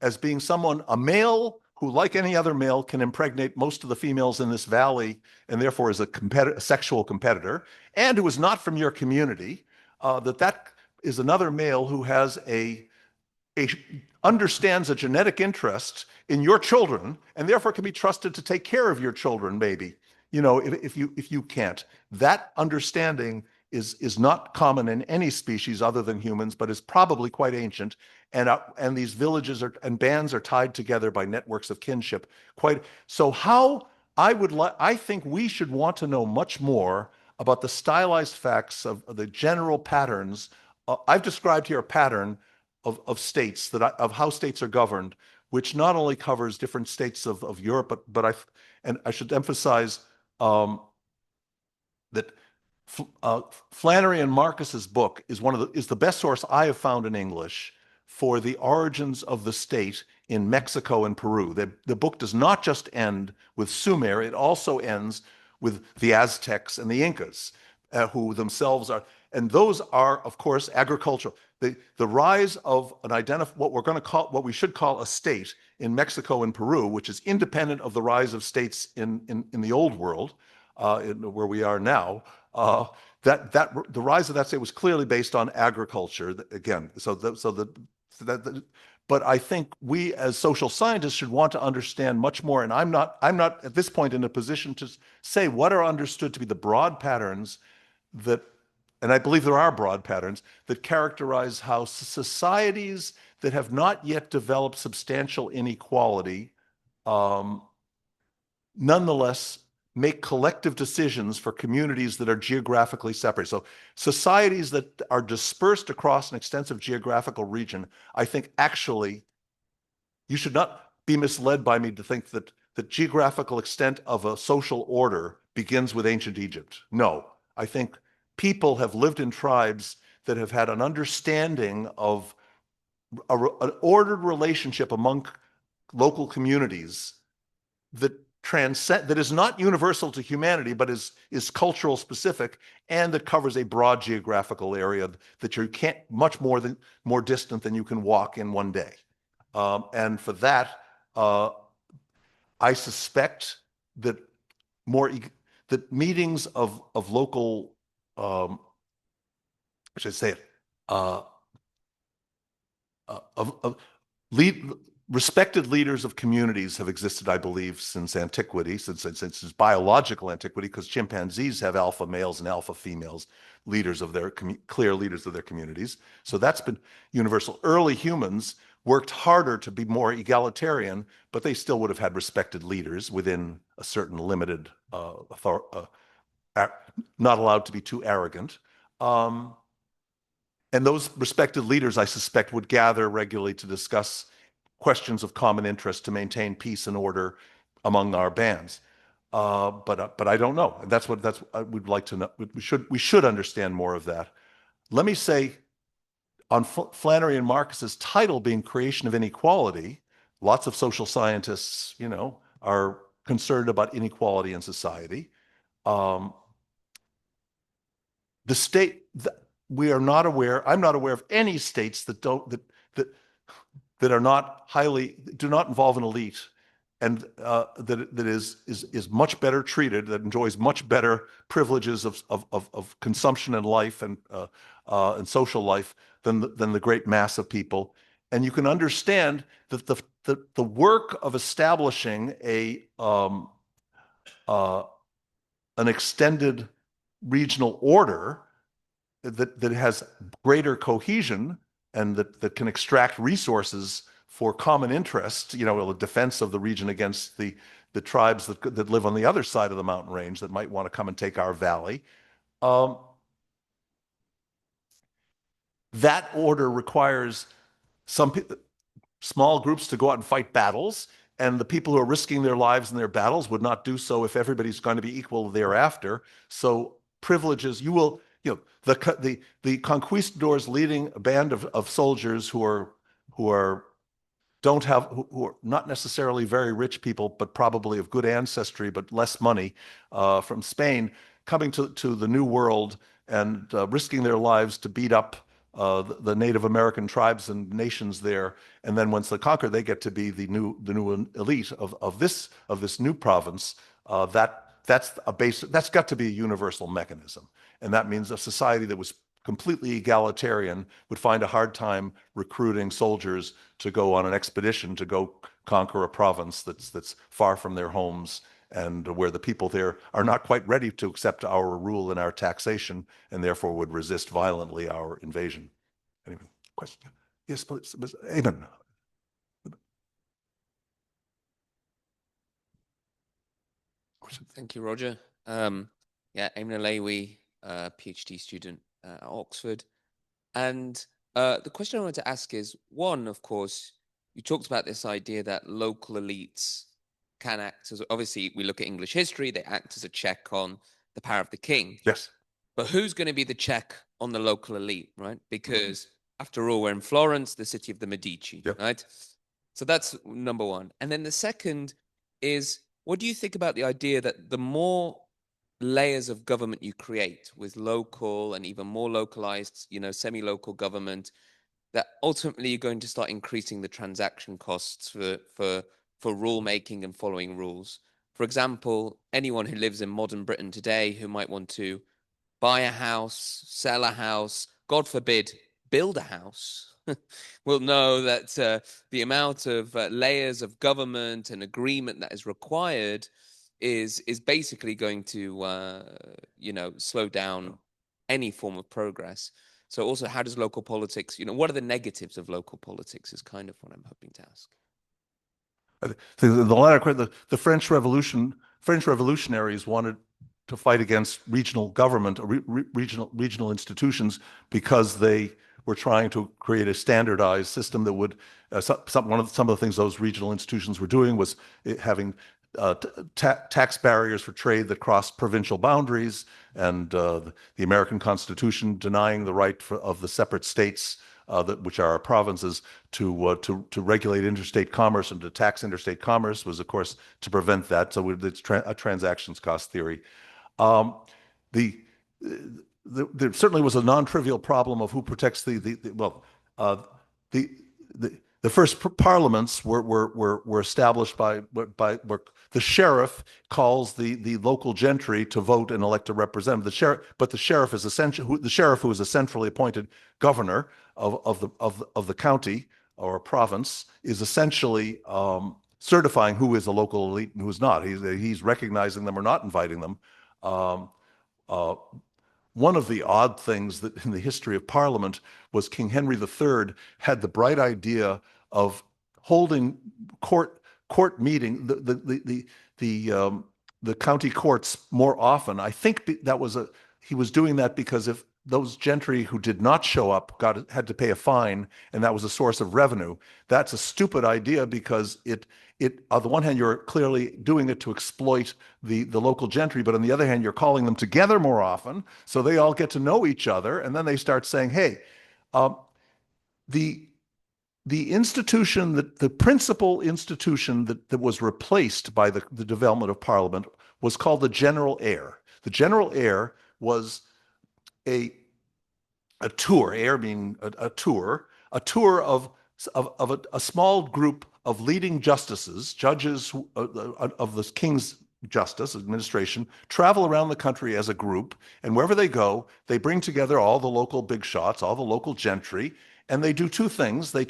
as being a male who, like any other male, can impregnate most of the females in this valley and therefore is a sexual competitor, and who is not from your community, that is another male who has understands a genetic interest in your children and therefore can be trusted to take care of your children, maybe, if you can't. That understanding is not common in any species other than humans, but is probably quite ancient. And these villages and bands are tied together by networks of kinship. So I think we should want to know much more about the stylized facts of the general patterns. I've described here a pattern of states, of how states are governed, which not only covers different states of Europe, but I should emphasize that Flannery and Marcus's book is the best source I have found in English for the origins of the state in Mexico and Peru. The book does not just end with Sumer, it also ends with the Aztecs and the Incas, who themselves are, and those are, of course, agricultural. The rise of what we should call a state in Mexico and Peru, which is independent of the rise of states in the old world, where we are now. The rise of that state was clearly based on agriculture. Again, but I think we as social scientists should want to understand much more. And I'm not at this point in a position to say what are understood to be the broad patterns that, and I believe there are broad patterns that characterize how societies that have not yet developed substantial inequality, nonetheless make collective decisions for communities that are geographically separate. So societies that are dispersed across an extensive geographical region, I think actually, you should not be misled by me to think that the geographical extent of a social order begins with ancient Egypt. No, I think people have lived in tribes that have had an understanding of an ordered relationship among local communities that is not universal to humanity, but is cultural specific, and that covers a broad geographical area that you can't more distant than you can walk in one day. And for that, I suspect that meetings of local, I should say it, respected leaders of communities have existed, I believe, since antiquity, since biological antiquity, because chimpanzees have alpha males and alpha females, clear leaders of their communities. So that's been universal. Early humans worked harder to be more egalitarian, but they still would have had respected leaders within a certain limited, not allowed to be too arrogant. And those respected leaders, I suspect, would gather regularly to discuss questions of common interest to maintain peace and order among our bands. But I don't know. That's I would like to know. We should understand more of that. Let me say, on Flannery and Marcus's title being Creation of Inequality, lots of social scientists, are concerned about inequality in society. The state, we are not aware, I'm not aware of any states that do not involve an elite, and that is much better treated, that enjoys much better privileges of consumption and life and social life than the great mass of people. And you can understand that the work of establishing an extended regional order that has greater cohesion and that can extract resources for common interest, the defense of the region against the tribes that live on the other side of the mountain range that might want to come and take our valley. That order requires small groups to go out and fight battles, and the people who are risking their lives in their battles would not do so if everybody's going to be equal thereafter. So privileges, the conquistadors leading a band of soldiers who are not necessarily very rich people, but probably of good ancestry, but less money, from Spain, coming to the New World and risking their lives to beat up the Native American tribes and nations there, and then once they conquer, they get to be the new elite of this new province. That's got to be a universal mechanism, and that means a society that was completely egalitarian would find a hard time recruiting soldiers to go on an expedition to go conquer a province that's far from their homes and where the people there are not quite ready to accept our rule and our taxation, and therefore would resist violently our invasion. Anyway, question? Yes, please. Amen. Thank you, Roger. Yeah, Eamon Alawi, PhD student at Oxford. And the question I wanted to ask is, one, of course, you talked about this idea that local elites can act as, obviously, we look at English history, they act as a check on the power of the king. Yes. But who's going to be the check on the local elite, right? Because after all, we're in Florence, the city of the Medici, Yep. right? So that's number one. And then the second is, what do you think about the idea that the more layers of government you create with local and even more localized, semi-local government, that ultimately you're going to start increasing the transaction costs for rule making and following rules? For example, anyone who lives in modern Britain today who might want to buy a house, sell a house, God forbid, build a house, will know that the amount of layers of government and agreement that is required is basically going to slow down any form of progress. So also, how does local politics, what are the negatives of local politics is kind of what I'm hoping to ask. I think the latter, the French revolutionaries wanted to fight against regional government, regional institutions, because they were trying to create a standardized system that would, some of the things those regional institutions were doing was having tax barriers for trade that crossed provincial boundaries, and the American Constitution denying the right of the separate states, which are our provinces, to regulate interstate commerce and to tax interstate commerce, was, of course, to prevent that. So it's a transactions cost theory. There certainly was a non-trivial problem of who protects the first parliaments were established by the sheriff calls the local gentry to vote and elect a representative. The sheriff is the sheriff, who is a centrally appointed governor of the county or province, is essentially certifying who is a local elite and who is not. He's recognizing them or not inviting them. One of the odd things that in the history of Parliament was King Henry III had the bright idea of holding court meeting the county courts more often. I think he was doing that because if those gentry who did not show up had to pay a fine, and that was a source of revenue. That's a stupid idea, because on the one hand, you're clearly doing it to exploit the local gentry, but on the other hand, you're calling them together more often, so they all get to know each other, and then they start saying, hey, the institution, the principal institution that was replaced by the development of Parliament was called the general heir. The general heir was a tour, heir being a tour of a small group of leading justices, judges of the king's justice administration, travel around the country as a group, and wherever they go, they bring together all the local big shots, all the local gentry, and they do two things. They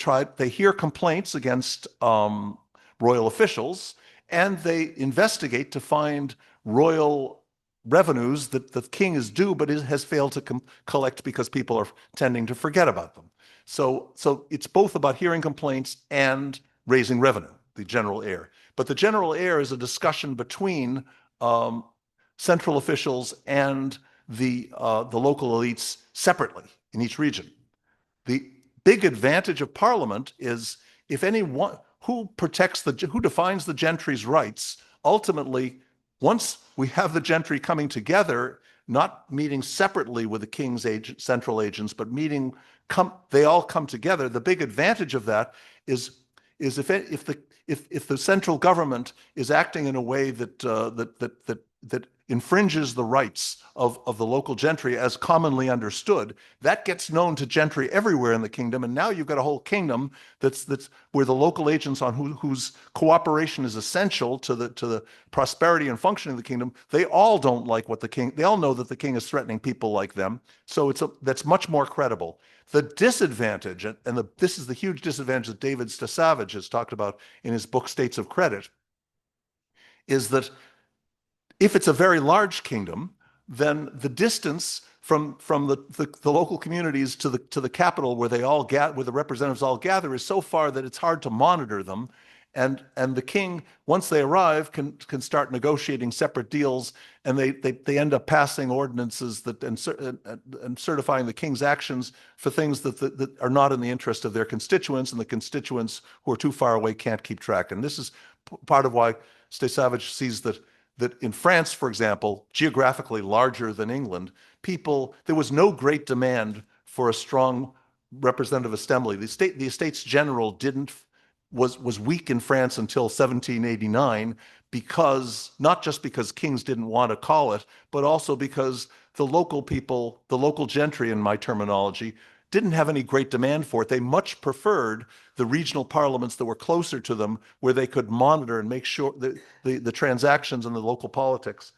hear complaints against royal officials, and they investigate to find royal revenues that the king is due, but has failed to collect because people are tending to forget about them. So it's both about hearing complaints and raising revenue, the general heir. But the general heir is a discussion between central officials and the local elites separately in each region. The big advantage of Parliament is if anyone who defines the gentry's rights, ultimately, once we have the gentry coming together, not meeting separately with the king's central agents, but they all come together. The big advantage of that is if the central government is acting in a way that infringes the rights of the local gentry as commonly understood, that gets known to gentry everywhere in the kingdom, and now you've got a whole kingdom that's where the local agents on whose cooperation is essential to the prosperity and functioning of the kingdom, they all don't like what they all know that the king is threatening people like them, so that's much more credible. The disadvantage, and this is the huge disadvantage that David Stasavage has talked about in his book States of Credit, is that if it's a very large kingdom, then the distance from the local communities to the capital where the representatives all gather is so far that it's hard to monitor them, and the king, once they arrive, can start negotiating separate deals, and they end up passing ordinances and certifying the king's actions for things that are not in the interest of their constituents, and the constituents who are too far away can't keep track. And this is part of why Stasavage sees that in France, for example, geographically larger than England, people, there was no great demand for a strong representative assembly. The Estates General was weak in France until 1789 because, not just because kings didn't want to call it, but also because the local people, the local gentry in my terminology, didn't have any great demand for it. They much preferred the regional parliaments that were closer to them, where they could monitor and make sure the transactions in the local politics.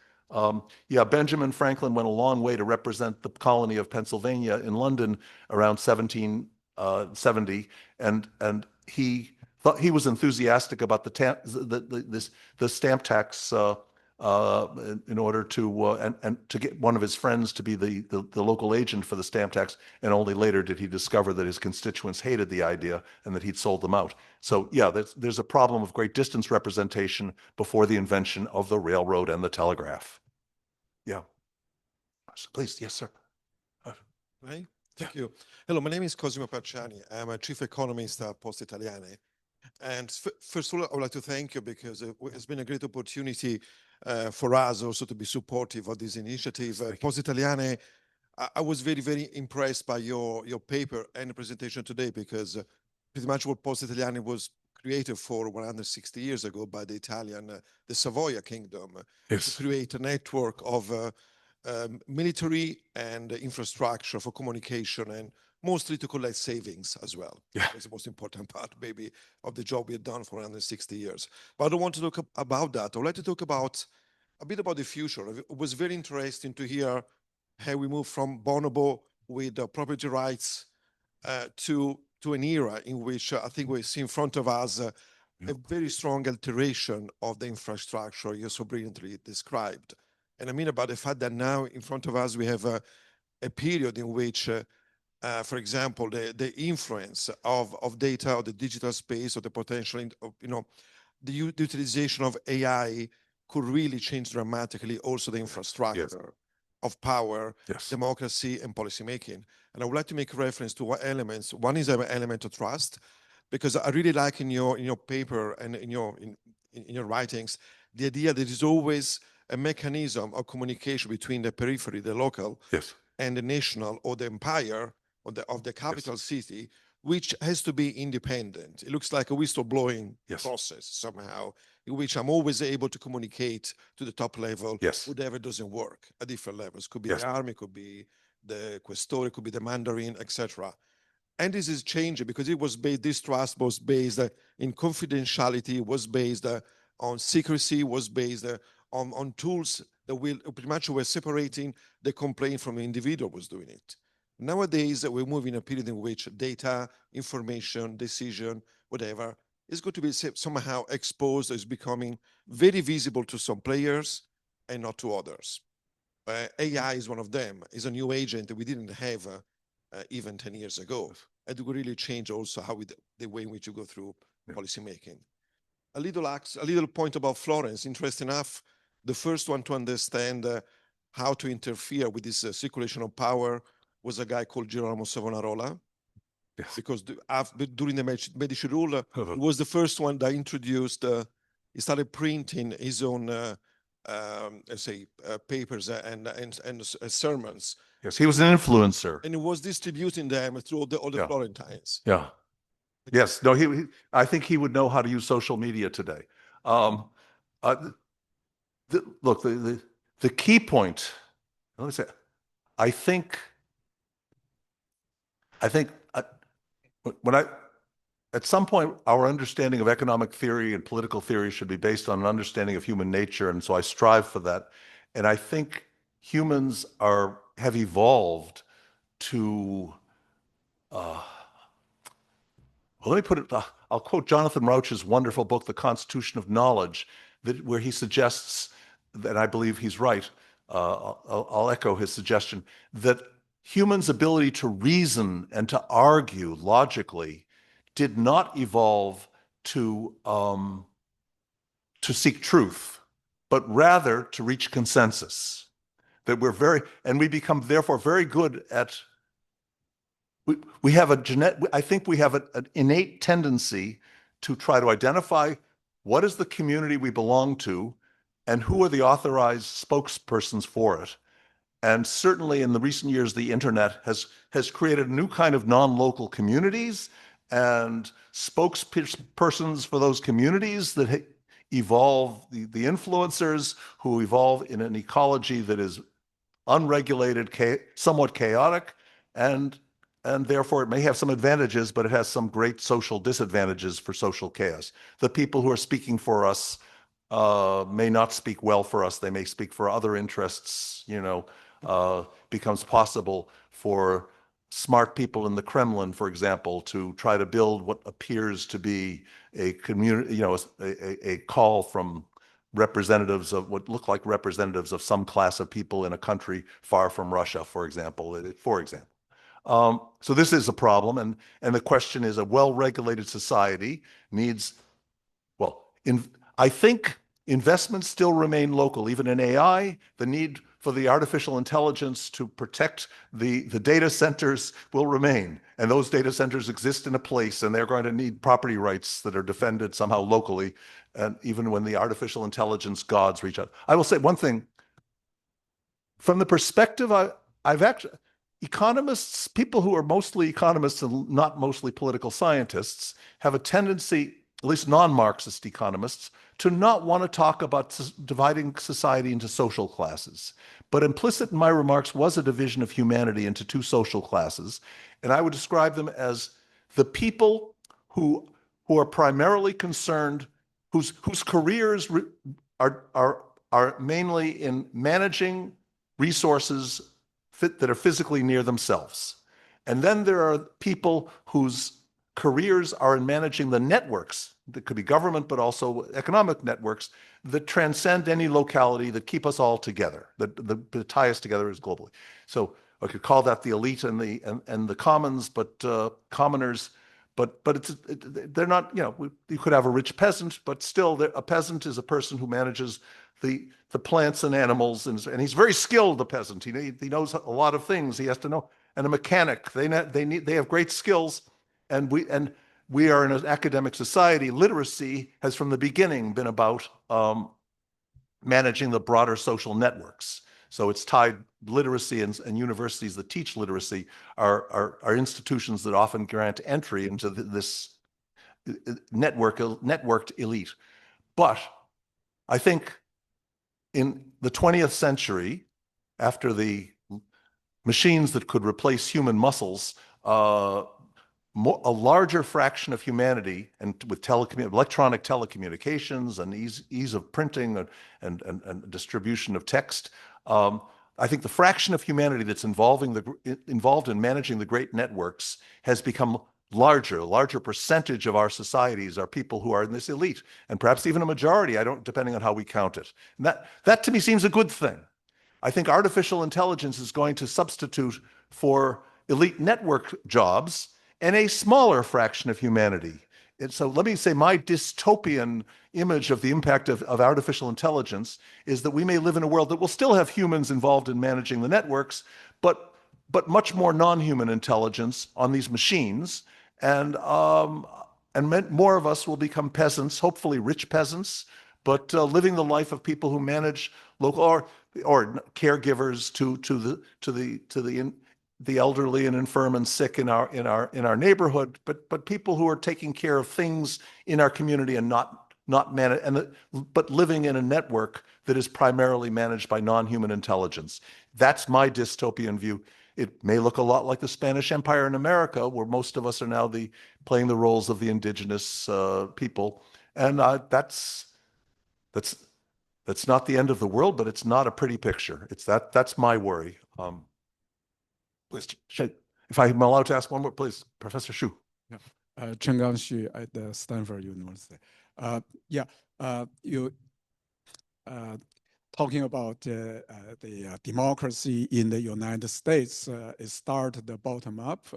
Yeah, Benjamin Franklin went a long way to represent the colony of Pennsylvania in London around 1770, and he thought he was enthusiastic about the stamp tax in order to and to get one of his friends to be the local agent for the stamp tax, and only later did he discover that his constituents hated the idea and that he'd sold them out. So yeah, there's a problem of great distance representation before the invention of the railroad and the telegraph. Yeah. Please, yes, sir. Right? Thank you. Hello, my name is Cosimo Pacciani. I'm a chief economist at Poste Italiane. And first of all, I would like to thank you because it's been a great opportunity for us also to be supportive of this initiative. Poste Italiane, I was very, very impressed by your paper and the presentation today, because pretty much what Poste Italiane was created for 160 years ago by the Italian, the Savoia Kingdom, Yes. to create a network of military and infrastructure for communication, and mostly to collect savings as well. Yeah. It's the most important part, maybe, of the job we have done for 160 years. But I don't want to talk about that. I would like to talk about a bit about the future. It was very interesting to hear how we move from bonobo with property rights to an era in which I think we see in front of us a very strong alteration of the infrastructure you so brilliantly described. And I mean about the fact that now in front of us we have a period in which, for example, the influence of data, of the digital space, or the potential, the utilization of AI could really change dramatically also the infrastructure of power, democracy, and policymaking. And I would like to make reference to what elements. One is an element of trust, because I really like in your paper and in your writings the idea that there is always a mechanism of communication between the periphery, the local, and the national or the empire of the capital city, which has to be independent. It looks like a whistleblowing process somehow, in which I'm always able to communicate to the top level, whatever doesn't work at different levels. Could be the army, could be the questore, could be the mandarin, etc. And this is changing because it was based, this trust was based in confidentiality, was based on secrecy, was based on tools that will pretty much were separating the complaint from the individual was doing it. Nowadays, we're moving a period in which data, information, decision, whatever, is going to be somehow exposed, is becoming very visible to some players and not to others. AI is one of them. It's a new agent that we didn't have even 10 years ago. And it will really change also how the way in which you go through policy making. A little point about Florence. Interesting enough, the first one to understand how to interfere with this circulation of power was a guy called Girolamo Savonarola. Because during the Medici rule, he was the first one that introduced, he started printing his own, let's say, papers and sermons. Yes, he was an influencer. And he was distributing them through all the Florentines. Yeah. Yes, no, I think he would know how to use social media today. Look, the key point, let me say, I think at some point, our understanding of economic theory and political theory should be based on an understanding of human nature, and so I strive for that. And I think humans have evolved to, well, let me put it, I'll quote Jonathan Rauch's wonderful book, The Constitution of Knowledge, where he suggests, and I believe he's right, I'll echo his suggestion, that humans' ability to reason and to argue logically did not evolve to seek truth, but rather to reach consensus. That we become therefore very good at, we have I think we have an innate tendency to try to identify what is the community we belong to and who are the authorized spokespersons for it. And certainly in the recent years, the internet has created a new kind of non-local communities and spokespersons for those communities that evolve, the influencers who evolve in an ecology that is unregulated, somewhat chaotic, and therefore it may have some advantages, but it has some great social disadvantages for social chaos. The people who are speaking for us may not speak well for us. They may speak for other interests, becomes possible for smart people in the Kremlin, for example, to try to build what appears to be a community, a call from representatives of what look like representatives of some class of people in a country far from Russia, for example. So this is a problem, and the question is, a well-regulated society needs, I think investments still remain local. Even in AI, the need for the artificial intelligence to protect the data centers will remain. And those data centers exist in a place, and they're going to need property rights that are defended somehow locally, and even when the artificial intelligence gods reach out. I will say one thing. From the perspective, I've actually, economists, people who are mostly economists and not mostly political scientists, have a tendency, at least non-Marxist economists, to not want to talk about dividing society into social classes. But implicit in my remarks was a division of humanity into two social classes, and I would describe them as the people who are primarily concerned, whose careers are mainly in managing resources that are physically near themselves. And then there are people whose careers are in managing the networks, that could be government, but also economic networks, that transcend any locality, that keep us all together, that tie us together as globally. So I could call that the elite and the commons, but commoners, but they're not, you could have a rich peasant, but still a peasant is a person who manages the plants and animals, and he's very skilled, the peasant. He knows a lot of things he has to know. And a mechanic, they have great skills, and we are in an academic society. Literacy has from the beginning been about managing the broader social networks. So it's tied, literacy and universities that teach literacy are institutions that often grant entry into this networked elite. But I think in the 20th century, after the machines that could replace human muscles, a larger fraction of humanity, and with electronic telecommunications and ease of printing and distribution of text, I think the fraction of humanity that's involved in managing the great networks has become larger. A larger percentage of our societies are people who are in this elite, and perhaps even a majority, depending on how we count it. And that to me seems a good thing. I think artificial intelligence is going to substitute for elite network jobs and a smaller fraction of humanity. And so let me say my dystopian image of the impact of artificial intelligence is that we may live in a world that will still have humans involved in managing the networks, but much more non-human intelligence on these machines, and more of us will become peasants, hopefully rich peasants, but living the life of people who manage local or caregivers to the elderly and infirm and sick in our neighborhood, but people who are taking care of things in our community and but living in a network that is primarily managed by non-human intelligence. That's my dystopian view. It may look a lot like the Spanish Empire in America, where most of us are now playing the roles of the indigenous people, and that's not the end of the world, but it's not a pretty picture. That's my worry. Please, if I'm allowed to ask one more, please, Professor Xu. Yeah, Chenggang Xu at the Stanford University. You talking about the democracy in the United States is started bottom up.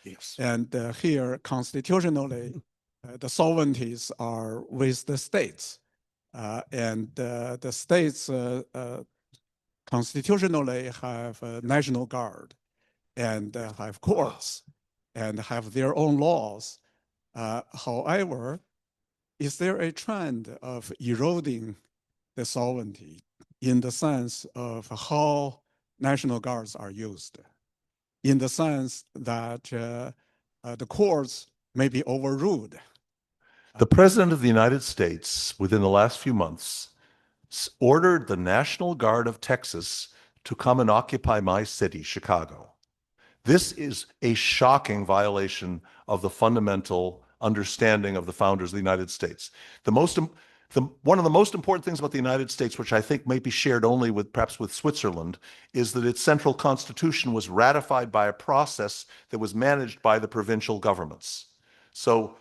Yes. And here, constitutionally, the sovereignties are with the states. And the states constitutionally have a National Guard and have courts and have their own laws. However, is there a trend of eroding the sovereignty in the sense of how National Guards are used, in the sense that the courts may be overruled. The President of the United States, within the last few months, ordered the National Guard of Texas to come and occupy my city, Chicago. This is a shocking violation of the fundamental understanding of the founders of the United States. One of the most important things about the United States, which I think may be shared only with perhaps with Switzerland, is that its central constitution was ratified by a process that was managed by the provincial governments. So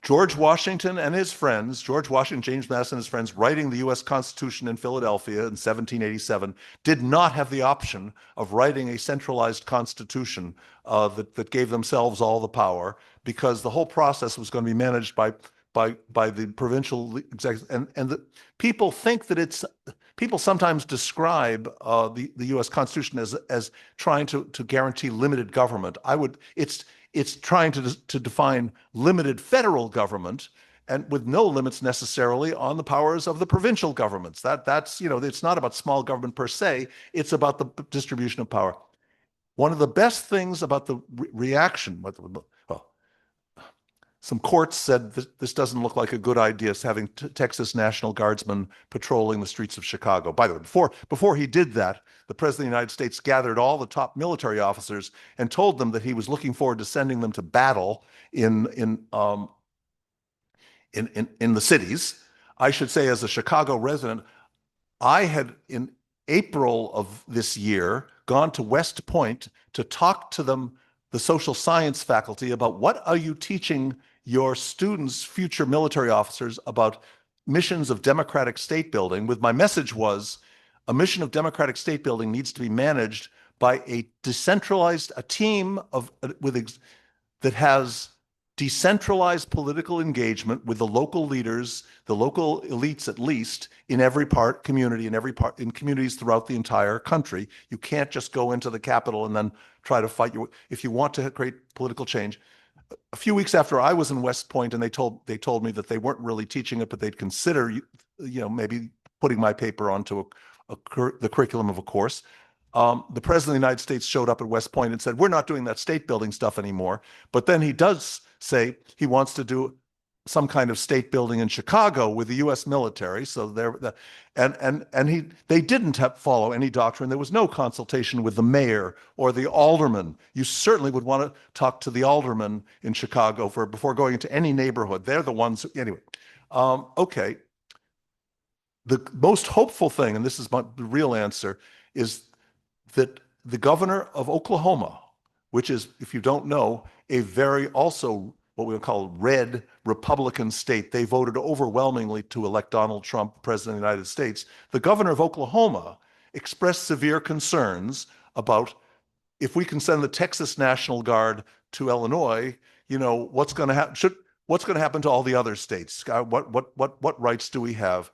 George Washington and his friends, George Washington, James Madison and his friends, writing the U.S. Constitution in Philadelphia in 1787, did not have the option of writing a centralized constitution that gave themselves all the power, because the whole process was going to be managed by the provincial executive. And people think that people sometimes describe the U.S. Constitution as trying to guarantee limited government. It's trying to define limited federal government, and with no limits necessarily on the powers of the provincial governments. That's it's not about small government per se. It's about the distribution of power. One of the best things about the reaction, some courts said that this doesn't look like a good idea, having Texas National Guardsmen patrolling the streets of Chicago. By the way, before he did that, the President of the United States gathered all the top military officers and told them that he was looking forward to sending them to battle in the cities. I should say, as a Chicago resident, I had, in April of this year, gone to West Point to talk to them, the social science faculty, about what are you teaching your students, future military officers, about missions of democratic state building. With my message was, a mission of democratic state building needs to be managed by a team that has decentralized political engagement with the local leaders, the local elites at least, in every community, in communities throughout the entire country. You can't just go into the Capitol and then try to fight if you want to create political change. A few weeks after I was in West Point, and they told me that they weren't really teaching it, but they'd consider maybe putting my paper onto the curriculum of a course. The President of the United States showed up at West Point and said, we're not doing that state building stuff anymore. But then he does say he wants to do some kind of state building in Chicago with the U.S. military. So they didn't follow any doctrine. There was no consultation with the mayor or the alderman. You certainly would want to talk to the alderman in Chicago before going into any neighborhood. They're the ones anyway. Okay. The most hopeful thing, and this is the real answer, is that the governor of Oklahoma, which is, if you don't know, a very also what we would call red Republican state. They voted overwhelmingly to elect Donald Trump president of the United States. The governor of Oklahoma expressed severe concerns about, if we can send the Texas National Guard to Illinois, what's going to happen? What's going to happen to all the other states? What rights do we have?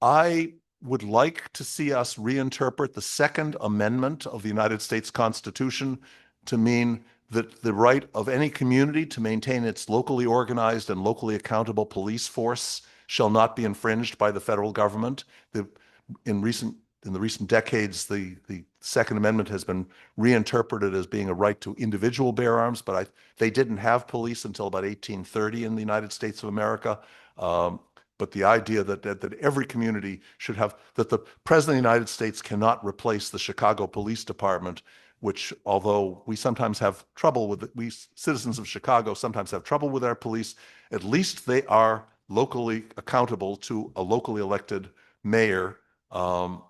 I would like to see us reinterpret the Second Amendment of the United States Constitution to mean that the right of any community to maintain its locally organized and locally accountable police force shall not be infringed by the federal government. In the recent decades, the Second Amendment has been reinterpreted as being a right to individual bear arms, but they didn't have police until about 1830 in the United States of America. But the idea that every community should have, that the President of the United States cannot replace the Chicago Police Department, which, although we sometimes have trouble with it, we citizens of Chicago sometimes have trouble with our police, at least they are locally accountable to a locally elected mayor. And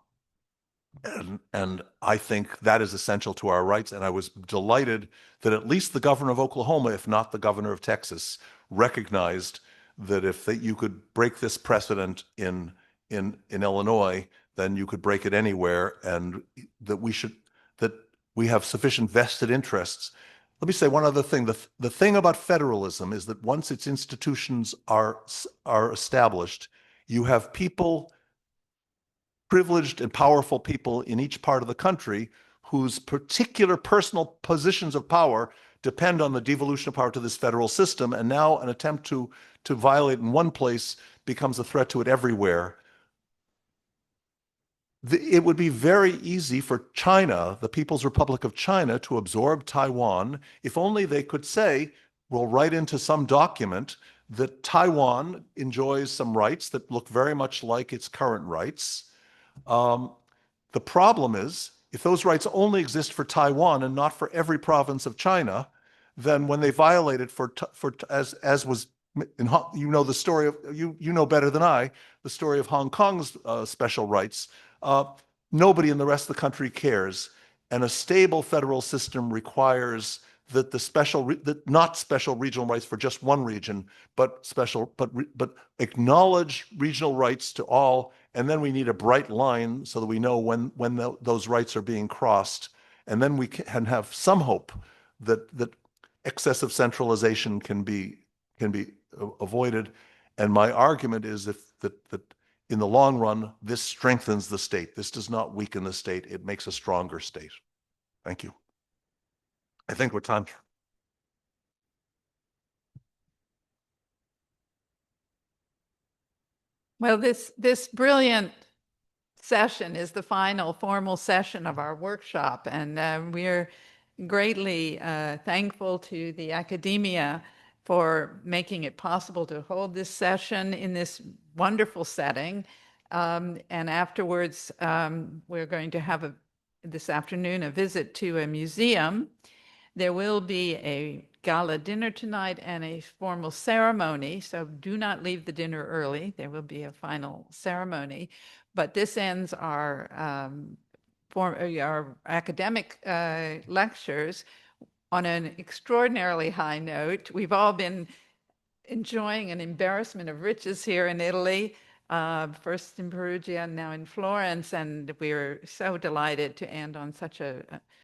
I think that is essential to our rights. And I was delighted that at least the governor of Oklahoma, if not the governor of Texas, recognized that if you could break this precedent in Illinois, then you could break it anywhere, and that we have sufficient vested interests. Let me say one other thing. The thing about federalism is that once its institutions are established, you have people, privileged and powerful people in each part of the country, whose particular personal positions of power depend on the devolution of power to this federal system. And now an attempt to violate in one place becomes a threat to it everywhere. it would be very easy for China, the People's Republic of China, to absorb Taiwan if only they could say, we'll write into some document that Taiwan enjoys some rights that look very much like its current rights. The problem is, if those rights only exist for Taiwan and not for every province of China, then when they violate it as was in, you know the story of you know better than I the story of Hong Kong's special rights. Nobody in the rest of the country cares, and a stable federal system requires that not special regional rights for just one region, but acknowledge regional rights to all, and then we need a bright line so that we know when those rights are being crossed, and then we can have some hope that excessive centralization can be avoided. And my argument is that in the long run, this strengthens the state. This does not weaken the state. It makes a stronger state. Thank you. I think we're time. Well, this brilliant session is the final formal session of our workshop, and we're greatly thankful to the academia for making it possible to hold this session in this wonderful setting. And afterwards, we're going to have this afternoon a visit to a museum. There will be a gala dinner tonight and a formal ceremony, so do not leave the dinner early. There will be a final ceremony, but this ends our academic lectures on an extraordinarily high note. We've all been enjoying an embarrassment of riches here in Italy, first in Perugia and now in Florence, and we're so delighted to end on such a